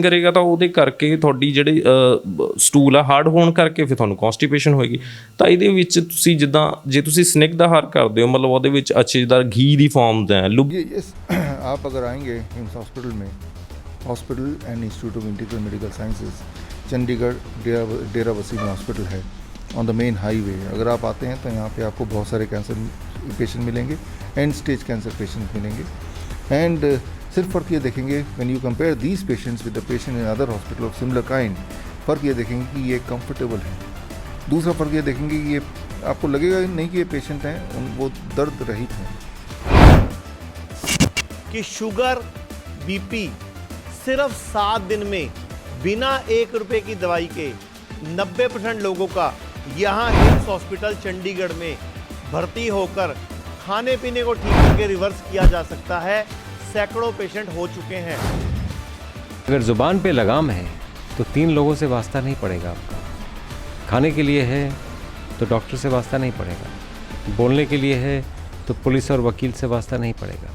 ਕਰੇਗਾ ਤਾਂ ਉਹਦੇ ਕਰਕੇ ਤੁਹਾਡੀ ਜਿਹੜੀ ਸਟੂਲ ਆ ਹਾਰਡ ਹੋਣ ਕਰਕੇ ਫਿਰ ਤੁਹਾਨੂੰ ਕੌਂਸਟੀਪੇਸ਼ਨ ਹੋਏਗੀ। ਤਾਂ ਇਹਦੇ ਵਿੱਚ ਤੁਸੀਂ ਜਿੱਦਾਂ ਜੇ ਤੁਸੀਂ स्निग्ध आहार ਕਰਦੇ ਹੋ, ਮਤਲਬ ਉਹਦੇ ਵਿੱਚ ਅੱਛੇ ਜਿੱਦਾਂ ਘੀ ਦੀ ਫਾਰਮ ਦਾ आप अगर आएंगे एम्स हॉस्पिटल में, hospital and institute of integral medical sciences Chandigarh Dera वसीम हॉस्पिटल है ऑन द मेन हाईवे। अगर आप आते हैं तो यहाँ पे आपको बहुत सारे कैंसर पेशेंट मिलेंगे, एंड स्टेज कैंसर पेशेंट मिलेंगे। एंड सिर्फ फ़र्क ये देखेंगे when you compare these patients with the patient in other hospital of similar kind, फ़र्क ये देखेंगे कि ये कंफर्टेबल है। दूसरा फ़र्क ये देखेंगे कि ये आपको लगेगा नहीं कि ये पेशेंट हैं, वो दर्द रहित हैं। कि शुगर, बीपी सिर्फ 7 दिन में बिना 1 रुपए की दवाई के 90% लोगों का यहाँ एम्स हॉस्पिटल चंडीगढ़ में भर्ती होकर खाने पीने को ठीक करके रिवर्स किया जा सकता है। सैकड़ों पेशेंट हो चुके हैं। अगर ज़ुबान पे लगाम है तो 3 लोगों से वास्ता नहीं पड़ेगा आपका। खाने के लिए है तो डॉक्टर से वास्ता नहीं पड़ेगा, बोलने के लिए है तो पुलिस और वकील से वास्ता नहीं पड़ेगा,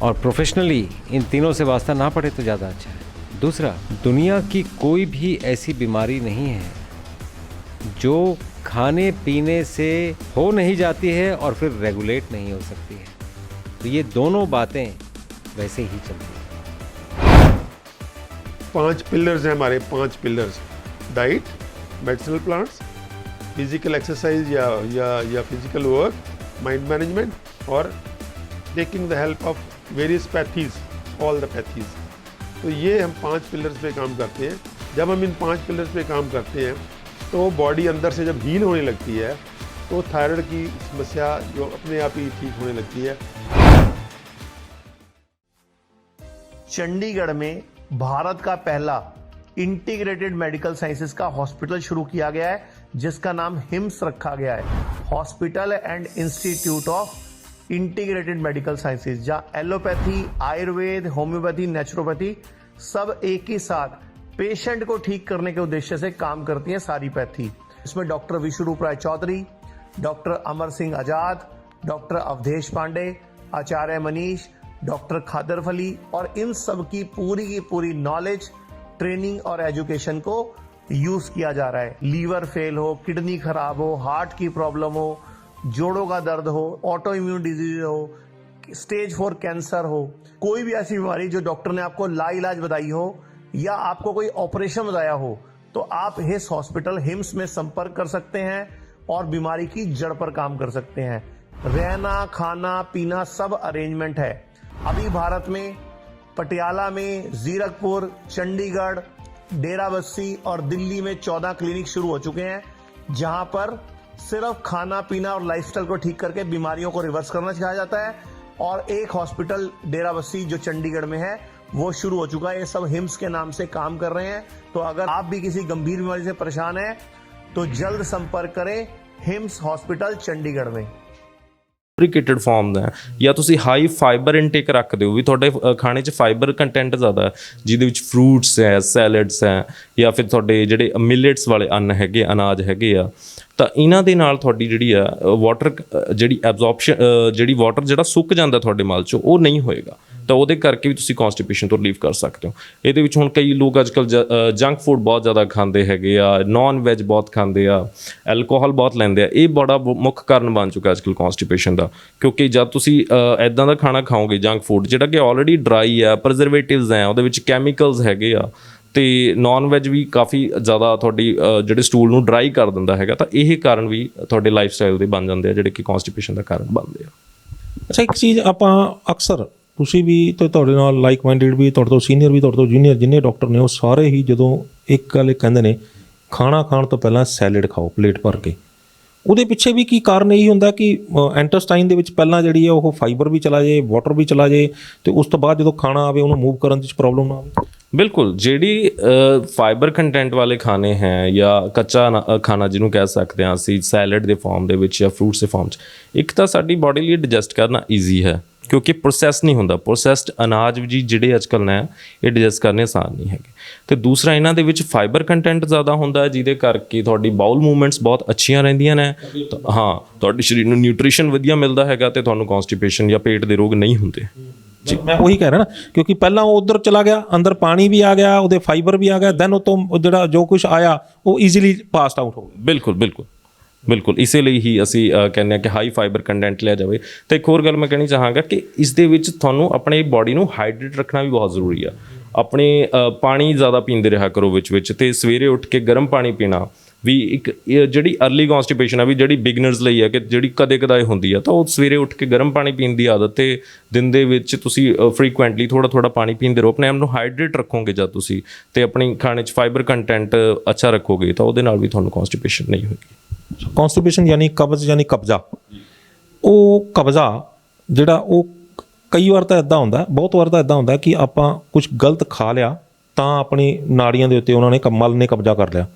और प्रोफेशनली इन तीनों से वास्ता ना पड़े तो ज़्यादा अच्छा है। दूसरा, दुनिया की कोई भी ऐसी बीमारी नहीं है जो खाने पीने से हो नहीं जाती है और फिर रेगुलेट नहीं हो सकती है। तो ये दोनों बातें वैसे ही चलती हैं। 5 पिलर्स हैं हमारे, 5 pillars: diet, medicinal plants, physical exercise या फिजिकल वर्क, माइंड मैनेजमेंट, और taking the help of various pathies, all the pathies. तो ये हम 5 पिलर्स पे काम करते हैं। जब हम इन 5 पिलर्स पे काम करते हैं तो बॉडी अंदर से जब हील होने लगती है तो थायराइड की समस्या जो अपने आप ही ठीक होने लगती है। चंडीगढ़ में भारत का पहला इंटीग्रेटेड मेडिकल साइंसेज का हॉस्पिटल शुरू किया गया है, जिसका नाम हिम्स रखा गया है, hospital and institute of integrated medical sciences, जहां एलोपैथी, आयुर्वेद, होम्योपैथी, नेचुरोपैथी सब एक ही साथ पेशेंट को ठीक करने के उद्देश्य से काम करती है सारी पैथी। इसमें डॉक्टर विश्वरूप राय चौधरी, डॉक्टर अमर सिंह आजाद, डॉक्टर अवधेश पांडे, आचार्य मनीष, डॉक्टर खादर फली और इन सब की पूरी नॉलेज, ट्रेनिंग और एजुकेशन को यूज किया जा रहा है। लीवर फेल हो, किडनी खराब हो, हार्ट की प्रॉब्लम हो, जोड़ों का दर्द हो, ऑटो इम्यून डिजीज हो, स्टेज 4 कैंसर हो, कोई भी ऐसी बीमारी जो डॉक्टर ने आपको लाइलाज बताई हो या आपको कोई ऑपरेशन बताया हो, तो आप हिस हॉस्पिटल हिम्स में संपर्क कर सकते हैं और बीमारी की जड़ पर काम कर सकते हैं। रहना, खाना, पीना सब अरेंजमेंट है। अभी भारत में पटियाला में, जीरकपुर, चंडीगढ़, डेराबस्सी और दिल्ली में 14 क्लिनिक शुरू हो चुके हैं, जहां पर सिर्फ खाना पीना और लाइफस्टाइल को ठीक करके बीमारियों को रिवर्स करना सिखाया जाता है। और एक हॉस्पिटल डेराबस्सी जो चंडीगढ़ में है वो शुरू हो चुका है। ये सब हिम्स के नाम से काम कर रहे हैं। तो अगर आप भी किसी गंभीर बीमारी से परेशान हैं तो जल्द संपर्क करें हिम्स हॉस्पिटल चंडीगढ़ में। ਫੈਬਰਿਕੇਟਡ ਫਾਰਮ ਦਾ ਜਾਂ ਤੁਸੀਂ ਹਾਈ ਫਾਈਬਰ ਇਨਟੇਕ ਰੱਖਦੇ ਹੋ ਵੀ ਤੁਹਾਡੇ ਖਾਣੇ 'ਚ ਫਾਈਬਰ ਕੰਟੈਂਟ ਜ਼ਿਆਦਾ ਹੈ, ਜਿਹਦੇ ਵਿੱਚ ਫਰੂਟਸ ਹੈ, ਸੈਲਡਸ ਹੈ ਜਾਂ ਫਿਰ ਤੁਹਾਡੇ ਜਿਹੜੇ ਮਿਲਟਸ ਵਾਲੇ ਅੰਨ ਹੈਗੇ, ਅਨਾਜ ਹੈਗੇ ਆ, ਤਾਂ ਇਹਨਾਂ ਦੇ ਨਾਲ ਤੁਹਾਡੀ ਜਿਹੜੀ ਆ ਵਾਟਰ ਜਿਹੜੀ ਐਬਜ਼ੌਰਪਸ਼ਨ ਜਿਹੜੀ ਵਾਟਰ ਜਿਹੜਾ ਸੁੱਕ ਜਾਂਦਾ ਤੁਹਾਡੇ ਮਲ 'ਚੋਂ ਉਹ ਨਹੀਂ ਹੋਏਗਾ, ਤਾਂ ਉਹਦੇ ਕਰਕੇ ਵੀ ਤੁਸੀਂ ਕੌਨਸਟੀਪੇਸ਼ਨ ਤੋਂ ਰਿਲੀਵ ਕਰ ਸਕਦੇ ਹੋ। ਇਹਦੇ ਵਿੱਚ ਹੁਣ ਕਈ ਲੋਕ ਅੱਜ ਕੱਲ੍ਹ ਜੰਕ ਫੂਡ ਬਹੁਤ ਜ਼ਿਆਦਾ ਖਾਂਦੇ ਹੈਗੇ ਆ, ਨੌਨ ਵੈਜ ਬਹੁਤ ਖਾਂਦੇ ਆ, ਐਲਕੋਹਲ ਬਹੁਤ ਲੈਂਦੇ ਆ, ਇਹ ਬੜਾ ਮੁੱਖ ਕਾਰਨ ਬਣ ਚੁੱਕਾ ਅੱਜ ਕੱਲ੍ਹ ਕੌਨਸਟੀਪੇਸ਼ਨ ਦਾ। ਕਿਉਂਕਿ ਜਦ ਤੁਸੀਂ ਇੱਦਾਂ ਦਾ ਖਾਣਾ ਖਾਓਗੇ ਜੰਕ ਫੂਡ ਜਿਹੜਾ ਕਿ ਆਲਰੇਡੀ ਡਰਾਈ ਆ, ਪ੍ਰਜ਼ਰਵੇਟਿਵਸ ਹੈ, ਉਹਦੇ ਵਿੱਚ ਕੈਮੀਕਲਸ ਹੈਗੇ ਆ, ਤੇ ਨੌਨ ਵੈਜ ਵੀ ਕਾਫੀ ਜ਼ਿਆਦਾ ਤੁਹਾਡੀ ਜਿਹੜੇ ਸਟੂਲ ਨੂੰ ਡਰਾਈ ਕਰ ਦਿੰਦਾ ਹੈਗਾ, ਤਾਂ ਇਹ ਕਾਰਨ ਵੀ ਤੁਹਾਡੇ ਲਾਈਫ ਸਟਾਈਲ ਦੇ ਬਣ ਜਾਂਦੇ ਆ ਜਿਹੜੇ ਕਿ ਕੌਨਸਟੀਪੇਸ਼ਨ ਦਾ ਕਾਰਨ ਬਣਦੇ ਆ। ਅੱਛਾ, ਇੱਕ ਚੀਜ਼ ਆਪਾਂ ਅਕਸਰ ਤੁਸੀਂ ਵੀ ਤੇ ਤੁਹਾਡੇ ਨਾਲ ਲਾਈਕ ਮਾਈਂਡਡ ਵੀ, ਤੁਹਾਡੇ ਤੋਂ ਸੀਨੀਅਰ ਵੀ, ਤੁਹਾਡੇ ਤੋਂ ਜੂਨੀਅਰ ਜਿੰਨੇ ਡਾਕਟਰ ਨੇ ਉਹ ਸਾਰੇ ਹੀ ਜਦੋਂ ਇੱਕ ਗੱਲ ਕਹਿੰਦੇ ਨੇ ਖਾਣਾ ਖਾਣ ਤੋਂ ਪਹਿਲਾਂ ਸੈਲਡ ਖਾਓ ਪਲੇਟ ਭਰ ਕੇ, ਉਹਦੇ ਪਿੱਛੇ ਵੀ ਕੀ ਕਾਰਨ ਇਹੀ ਹੁੰਦਾ ਕਿ ਇੰਟੈਸਟਾਈਨ ਦੇ ਵਿੱਚ ਪਹਿਲਾਂ ਜਿਹੜੀ ਹੈ ਉਹ ਫਾਈਬਰ ਵੀ ਚਲਾ ਜਾਏ, ਵਾਟਰ ਵੀ ਚਲਾ ਜਾਏ, ਤੇ ਉਸ ਤੋਂ ਬਾਅਦ ਜਦੋਂ ਖਾਣਾ ਆਵੇ ਉਹਨੂੰ ਮੂਵ ਕਰਨ 'ਚ ਪ੍ਰੋਬਲਮ ਨਾ ਆਵੇ। ਬਿਲਕੁਲ, ਜਿਹੜੀ ਫਾਈਬਰ ਕੰਟੈਂਟ ਵਾਲੇ ਖਾਣੇ ਹੈ ਜਾਂ ਕੱਚਾ ਖਾਣਾ ਜਿਹਨੂੰ ਕਹਿ ਸਕਦੇ ਹਾਂ ਅਸੀਂ, ਸੈਲਡ ਦੇ ਫਾਰਮ ਦੇ ਵਿੱਚ ਜਾਂ ਫਰੂਟਸ ਦੇ ਫਾਰਮ 'ਚ, ਇੱਕ ਤਾਂ ਸਾਡੀ ਬਾਡੀ ਲਈ ਡਾਈਜੈਸਟ ਕਰਨਾ ਈਜ਼ੀ ਹੈ ਕਿਉਂਕਿ ਪ੍ਰੋਸੈਸ ਨਹੀਂ ਹੁੰਦਾ। ਪ੍ਰੋਸੈਸਡ ਅਨਾਜ ਵੀ ਜਿਹੜੇ ਅੱਜ ਕੱਲ੍ਹ ਨੇ ਇਹ ਡਾਈਜੈਸਟ ਕਰਨੇ ਆਸਾਨ ਨਹੀਂ ਹੈਗੇ, ਅਤੇ ਦੂਸਰਾ ਇਹਨਾਂ ਦੇ ਵਿੱਚ ਫਾਈਬਰ ਕੰਟੈਂਟ ਜ਼ਿਆਦਾ ਹੁੰਦਾ ਜਿਹਦੇ ਕਰਕੇ ਤੁਹਾਡੀ ਬਾਊਲ ਮੂਵਮੈਂਟਸ ਬਹੁਤ ਅੱਛੀਆਂ ਰਹਿੰਦੀਆਂ ਨੇ। ਹਾਂ, ਤੁਹਾਡੇ ਸਰੀਰ ਨੂੰ ਨਿਊਟ੍ਰੀਸ਼ਨ ਵਧੀਆ ਮਿਲਦਾ ਹੈਗਾ ਅਤੇ ਤੁਹਾਨੂੰ ਕੌਨਸਟੀਪੇਸ਼ਨ ਜਾਂ ਪੇਟ ਦੇ ਰੋਗ ਨਹੀਂ ਹੁੰਦੇ। ਮੈਂ ਉਹੀ ਕਹਿ ਰਿਹਾ ਨਾ, ਕਿਉਂਕਿ ਪਹਿਲਾਂ ਉਹ ਉੱਧਰ ਚਲਾ ਗਿਆ, ਅੰਦਰ ਪਾਣੀ ਵੀ ਆ ਗਿਆ, ਉਹਦੇ ਫਾਈਬਰ ਵੀ ਆ ਗਿਆ, ਦੈਨ ਉਹ ਤੋਂ ਜਿਹੜਾ ਜੋ ਕੁਛ ਆਇਆ ਉਹ ਈਜ਼ੀਲੀ ਪਾਸਡ ਆਊਟ ਹੋ ਗਿਆ। ਬਿਲਕੁਲ ਬਿਲਕੁਲ ਬਿਲਕੁਲ, ਇਸੇ ਲਈ ਹੀ ਅਸੀਂ ਕਹਿੰਦੇ ਹਾਂ ਕਿ ਹਾਈ ਫਾਈਬਰ ਕੰਟੈਂਟ ਲਿਆ ਜਾਵੇ। ਅਤੇ ਇੱਕ ਹੋਰ ਗੱਲ ਮੈਂ ਕਹਿਣੀ ਚਾਹਾਂਗਾ ਕਿ ਇਸ ਦੇ ਵਿੱਚ ਤੁਹਾਨੂੰ ਆਪਣੀ ਬਾਡੀ ਨੂੰ ਹਾਈਡਰੇਟ ਰੱਖਣਾ ਵੀ ਬਹੁਤ ਜ਼ਰੂਰੀ ਆ। ਆਪਣੇ ਪਾਣੀ ਜ਼ਿਆਦਾ ਪੀਂਦੇ ਰਿਹਾ ਕਰੋ ਵਿੱਚ ਵਿੱਚ, ਅਤੇ ਸਵੇਰੇ ਉੱਠ ਕੇ ਗਰਮ ਪਾਣੀ ਪੀਣਾ ਵੀ ਇੱਕ ਜਿਹੜੀ ਅਰਲੀ ਕੌਨਸਟੀਪੇਸ਼ਨ ਆ ਵੀ ਜਿਹੜੀ ਬਿਗਨਰਸ ਲਈ ਆ ਕਿ ਜਿਹੜੀ ਕਦੇ ਕਦਾਏ ਹੁੰਦੀ ਆ, ਤਾਂ ਉਹ ਸਵੇਰੇ ਉੱਠ ਕੇ ਗਰਮ ਪਾਣੀ ਪੀਣ ਦੀ ਆਦਤ, ਅਤੇ ਦਿਨ ਦੇ ਵਿੱਚ ਤੁਸੀਂ ਫਰੀਕੁਐਂਟਲੀ ਥੋੜ੍ਹਾ ਪਾਣੀ ਪੀਂਦੇ ਰਹੋ, ਆਪਣੇ ਆਪ ਨੂੰ ਹਾਈਡਰੇਟ ਰੱਖੋਗੇ ਜਦ ਤੁਸੀਂ, ਅਤੇ ਆਪਣੀ ਖਾਣੇ 'ਚ ਫਾਈਬਰ ਕੰਟੈਂਟ ਅੱਛਾ ਰੱਖੋਗੇ ਤਾਂ ਉਹਦੇ ਨਾਲ ਵੀ ਤੁਹਾਨੂੰ ਕੌਨਸਟੀਪੇਸ਼ਨ ਨਹੀਂ ਹੋਏਗੀ। ਕੌਨਸਟੀਪੇਸ਼ਨ ਯਾਨੀ ਕਬਜ਼ ਯਾਨੀ ਕਬਜ਼ਾ, ਉਹ ਕਬਜ਼ਾ ਜਿਹੜਾ ਉਹ ਕਈ ਵਾਰ ਤਾਂ ਇੱਦਾਂ ਹੁੰਦਾ, ਬਹੁਤ ਵਾਰ ਤਾਂ ਇੱਦਾਂ ਹੁੰਦਾ ਕਿ ਆਪਾਂ ਕੁਝ ਗਲਤ ਖਾ ਲਿਆ ਤਾਂ ਆਪਣੀ ਨਾੜੀਆਂ ਦੇ ਉੱਤੇ ਉਹਨਾਂ ਨੇ ਮਲ ਨੇ ਕਬਜ਼ਾ ਕਰ ਲਿਆ।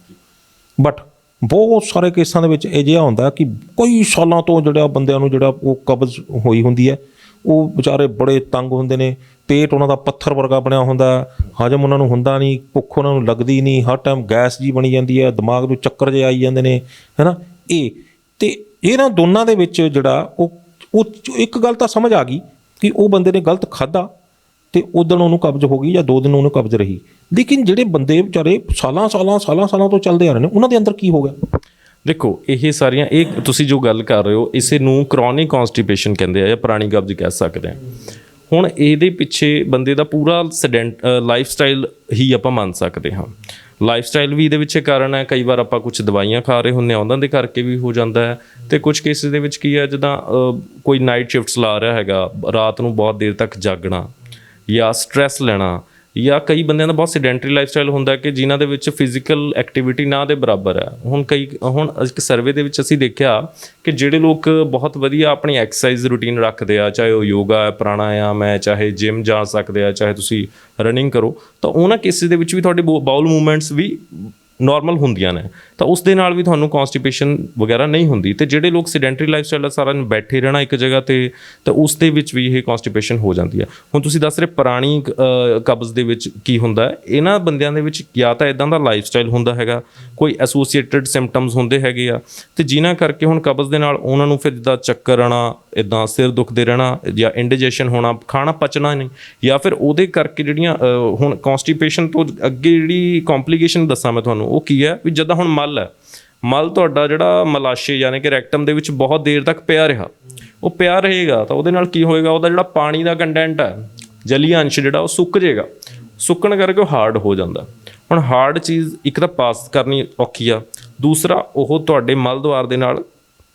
ਬਟ ਬਹੁਤ ਸਾਰੇ ਕੇਸਾਂ ਦੇ ਵਿੱਚ ਇਹ ਜਿਹਾ ਹੁੰਦਾ ਕਿ ਕਈ ਸਾਲਾਂ ਤੋਂ ਜਿਹੜਾ ਬੰਦਿਆਂ ਨੂੰ ਜਿਹੜਾ ਉਹ ਕਬਜ਼ ਹੋਈ ਹੁੰਦੀ ਹੈ, ਉਹ ਵਿਚਾਰੇ ਬੜੇ ਤੰਗ ਹੁੰਦੇ ਨੇ, ਪੇਟ ਉਹਨਾਂ ਦਾ ਪੱਥਰ ਵਰਗਾ ਬਣਿਆ ਹੁੰਦਾ, ਹਜਮ ਉਹਨਾਂ ਨੂੰ ਹੁੰਦਾ ਨਹੀਂ, ਭੁੱਖ ਉਹਨਾਂ ਨੂੰ ਲੱਗਦੀ ਨਹੀਂ, ਹਰ ਟਾਈਮ ਗੈਸ ਜੀ ਬਣੀ ਜਾਂਦੀ ਹੈ, ਦਿਮਾਗ ਨੂੰ ਚੱਕਰ ਜਿਹੇ ਆਈ ਜਾਂਦੇ ਨੇ, ਹੈ ਨਾ। ਇਹ ਅਤੇ ਇਹਨਾਂ ਦੋਨਾਂ ਦੇ ਵਿੱਚ ਜਿਹੜਾ ਉਹ ਇੱਕ ਗੱਲ ਤਾਂ ਸਮਝ ਆ ਗਈ ਕਿ ਉਹ ਬੰਦੇ ਨੇ ਗਲਤ ਖਾਧਾ ਅਤੇ ਉਦਣ ਉਹਨੂੰ ਕਬਜ਼ ਹੋ ਗਈ ਜਾਂ 2 ਦਿਨ ਉਹਨੂੰ ਕਬਜ਼ ਰਹੀ। ਲੇਕਿਨ ਜਿਹੜੇ ਬੰਦੇ ਵਿਚਾਰੇ ਸਾਲਾਂ ਤੋਂ ਚੱਲਦੇ ਆ ਰਹੇ ਨੇ, ਉਹਨਾਂ ਦੇ ਅੰਦਰ ਕੀ ਹੋ ਗਿਆ? ਦੇਖੋ, ਇਹ ਸਾਰੀਆਂ ਇਹ ਤੁਸੀਂ ਜੋ ਗੱਲ ਕਰ ਰਹੇ ਹੋ ਇਸੇ ਨੂੰ ਕਰੋਨਿਕ ਕੌਨਸਟੀਪੇਸ਼ਨ ਕਹਿੰਦੇ ਆ ਜਾਂ ਪੁਰਾਣੀ ਕਬਜ਼ ਕਹਿ ਸਕਦੇ ਹਾਂ। ਹੁਣ ਇਹਦੇ ਪਿੱਛੇ ਬੰਦੇ ਦਾ ਪੂਰਾ ਲਾਈਫ ਸਟਾਈਲ ਹੀ ਆਪਾਂ ਮੰਨ ਸਕਦੇ ਹਾਂ। ਲਾਈਫ ਸਟਾਈਲ ਵੀ ਇਹਦੇ ਵਿੱਚ ਕਾਰਨ ਹੈ। ਕਈ ਵਾਰ ਆਪਾਂ ਕੁਛ ਦਵਾਈਆਂ ਖਾ ਰਹੇ ਹੁੰਦੇ ਹਾਂ, ਉਹਨਾਂ ਦੇ ਕਰਕੇ ਵੀ ਹੋ ਜਾਂਦਾ ਹੈ। ਅਤੇ ਕੁਛ ਕੇਸਿਸ ਦੇ ਵਿੱਚ ਕੀ ਹੈ, ਜਿੱਦਾਂ ਕੋਈ ਨਾਈਟ ਸ਼ਿਫਟਸ ਲਾ ਰਿਹਾ ਹੈਗਾ, ਰਾਤ ਨੂੰ ਬਹੁਤ ਦੇਰ ਤੱਕ ਜਾਗਣਾ ਜਾਂ ਸਟਰੈਸ ਲੈਣਾ ਜਾਂ ਕਈ ਬੰਦਿਆਂ ਦਾ ਬਹੁਤ ਸੈਡੈਂਟਰੀ ਲਾਈਫਸਟਾਈਲ ਹੁੰਦਾ ਕਿ ਜਿਨ੍ਹਾਂ ਦੇ ਵਿੱਚ ਫਿਜ਼ੀਕਲ ਐਕਟੀਵਿਟੀ ਨਾ ਦੇ ਬਰਾਬਰ ਹੈ। ਹੁਣ ਇੱਕ ਸਰਵੇ ਦੇ ਵਿੱਚ ਅਸੀਂ ਦੇਖਿਆ ਕਿ ਜਿਹੜੇ ਲੋਕ ਬਹੁਤ ਵਧੀਆ ਆਪਣੀ ਐਕਸਰਸਾਈਜ਼ ਰੂਟੀਨ ਰੱਖਦੇ ਆ, ਚਾਹੇ ਉਹ ਯੋਗਾ ਹੈ, ਪ੍ਰਾਣਾਯਾਮ ਹੈ, ਚਾਹੇ ਜਿਮ ਜਾ ਸਕਦੇ ਆ, ਚਾਹੇ ਤੁਸੀਂ ਰਨਿੰਗ ਕਰੋ, ਤਾਂ ਉਹਨਾਂ ਕੇਸਿਸ ਦੇ ਵਿੱਚ ਵੀ ਤੁਹਾਡੇ ਬਾਉਲ ਮੂਵਮੈਂਟਸ ਵੀ ਨੋਰਮਲ ਹੁੰਦੀਆਂ ਨੇ, ਤਾਂ ਉਸ ਦੇ ਨਾਲ ਵੀ ਤੁਹਾਨੂੰ ਕੌਨਸਟੀਪੇਸ਼ਨ ਵਗੈਰਾ ਨਹੀਂ ਹੁੰਦੀ। ਤੇ ਜਿਹੜੇ ਲੋਕ ਸੈਡੈਂਟਰੀ ਲਾਈਫਸਟਾਈਲ ਸਾਰਾ ਦਿਨ ਬੈਠੇ ਰਹਿਣਾ ਇੱਕ ਜਗ੍ਹਾ ਤੇ, ਤਾਂ ਉਸ ਦੇ ਵਿੱਚ ਵੀ ਇਹ ਕੌਨਸਟੀਪੇਸ਼ਨ ਹੋ ਜਾਂਦੀ ਹੈ। ਹੁਣ ਤੁਸੀਂ ਦੱਸ ਰਹੇ ਪੁਰਾਣੀ ਕਬਜ਼ ਦੇ ਵਿੱਚ ਕੀ ਹੁੰਦਾ ਹੈ, ਇਹਨਾਂ ਬੰਦਿਆਂ ਦੇ ਵਿੱਚ ਜਾਂ ਤਾਂ ਇਦਾਂ ਦਾ ਲਾਈਫਸਟਾਈਲ ਹੁੰਦਾ ਹੈਗਾ, ਕੋਈ ਐਸੋਸੀਏਟਡ ਸਿੰਪਟਮਸ ਹੁੰਦੇ ਹੈਗੇ ਆ, ਤੇ ਜਿਨ੍ਹਾਂ ਕਰਕੇ ਹੁਣ ਕਬਜ਼ ਦੇ ਨਾਲ ਉਹਨਾਂ ਨੂੰ ਫਿਰ ਜਿੱਦਾਂ ਚੱਕਰ ਆਉਣਾ, ਇੱਦਾਂ ਸਿਰ ਦੁਖਦੇ ਰਹਿਣਾ, ਜਾਂ ਇੰਡਾਈਜੈਸ਼ਨ ਹੋਣਾ, ਖਾਣਾ ਪਚਣਾ ਨਹੀਂ, ਜਾਂ ਫਿਰ ਉਹਦੇ ਕਰਕੇ ਜਿਹੜੀਆਂ ਹੁਣ ਕੌਨਸਟੀਪੇਸ਼ਨ ਤੋਂ ਅੱਗੇ ਜਿਹੜੀ ਕੰਪਲਿਕੇਸ਼ਨ ਦੱਸਾਂ ਮੈਂ ਤੁਹਾਨੂੰ, ਉਹ ਕੀ ਹੈ ਵੀ ਜਿੱਦਾਂ ਹੁਣ ਮਲ ਹੈ, ਮਲ ਤੁਹਾਡਾ ਜਿਹੜਾ ਮਲਾਸ਼ੇ ਯਾਨੀ ਕਿ ਰੈਕਟਮ ਦੇ ਵਿੱਚ ਬਹੁਤ ਦੇਰ ਤੱਕ ਪਿਆ ਰਿਹਾ, ਉਹ ਪਿਆ ਰਹੇਗਾ ਤਾਂ ਉਹਦੇ ਨਾਲ ਕੀ ਹੋਏਗਾ, ਉਹਦਾ ਜਿਹੜਾ ਪਾਣੀ ਦਾ ਕੰਟੈਂਟ ਹੈ, ਜਲੀ ਅੰਸ਼ ਜਿਹੜਾ ਉਹ ਸੁੱਕ ਜਾਏਗਾ, ਸੁੱਕਣ ਕਰਕੇ ਉਹ ਹਾਰਡ ਹੋ ਜਾਂਦਾ। ਹੁਣ ਹਾਰਡ ਚੀਜ਼ ਇੱਕ ਤਾਂ ਪਾਸ ਕਰਨੀ ਔਖੀ ਆ, ਦੂਸਰਾ ਉਹ ਤੁਹਾਡੇ ਮਲ ਦੁਆਰ ਦੇ ਨਾਲ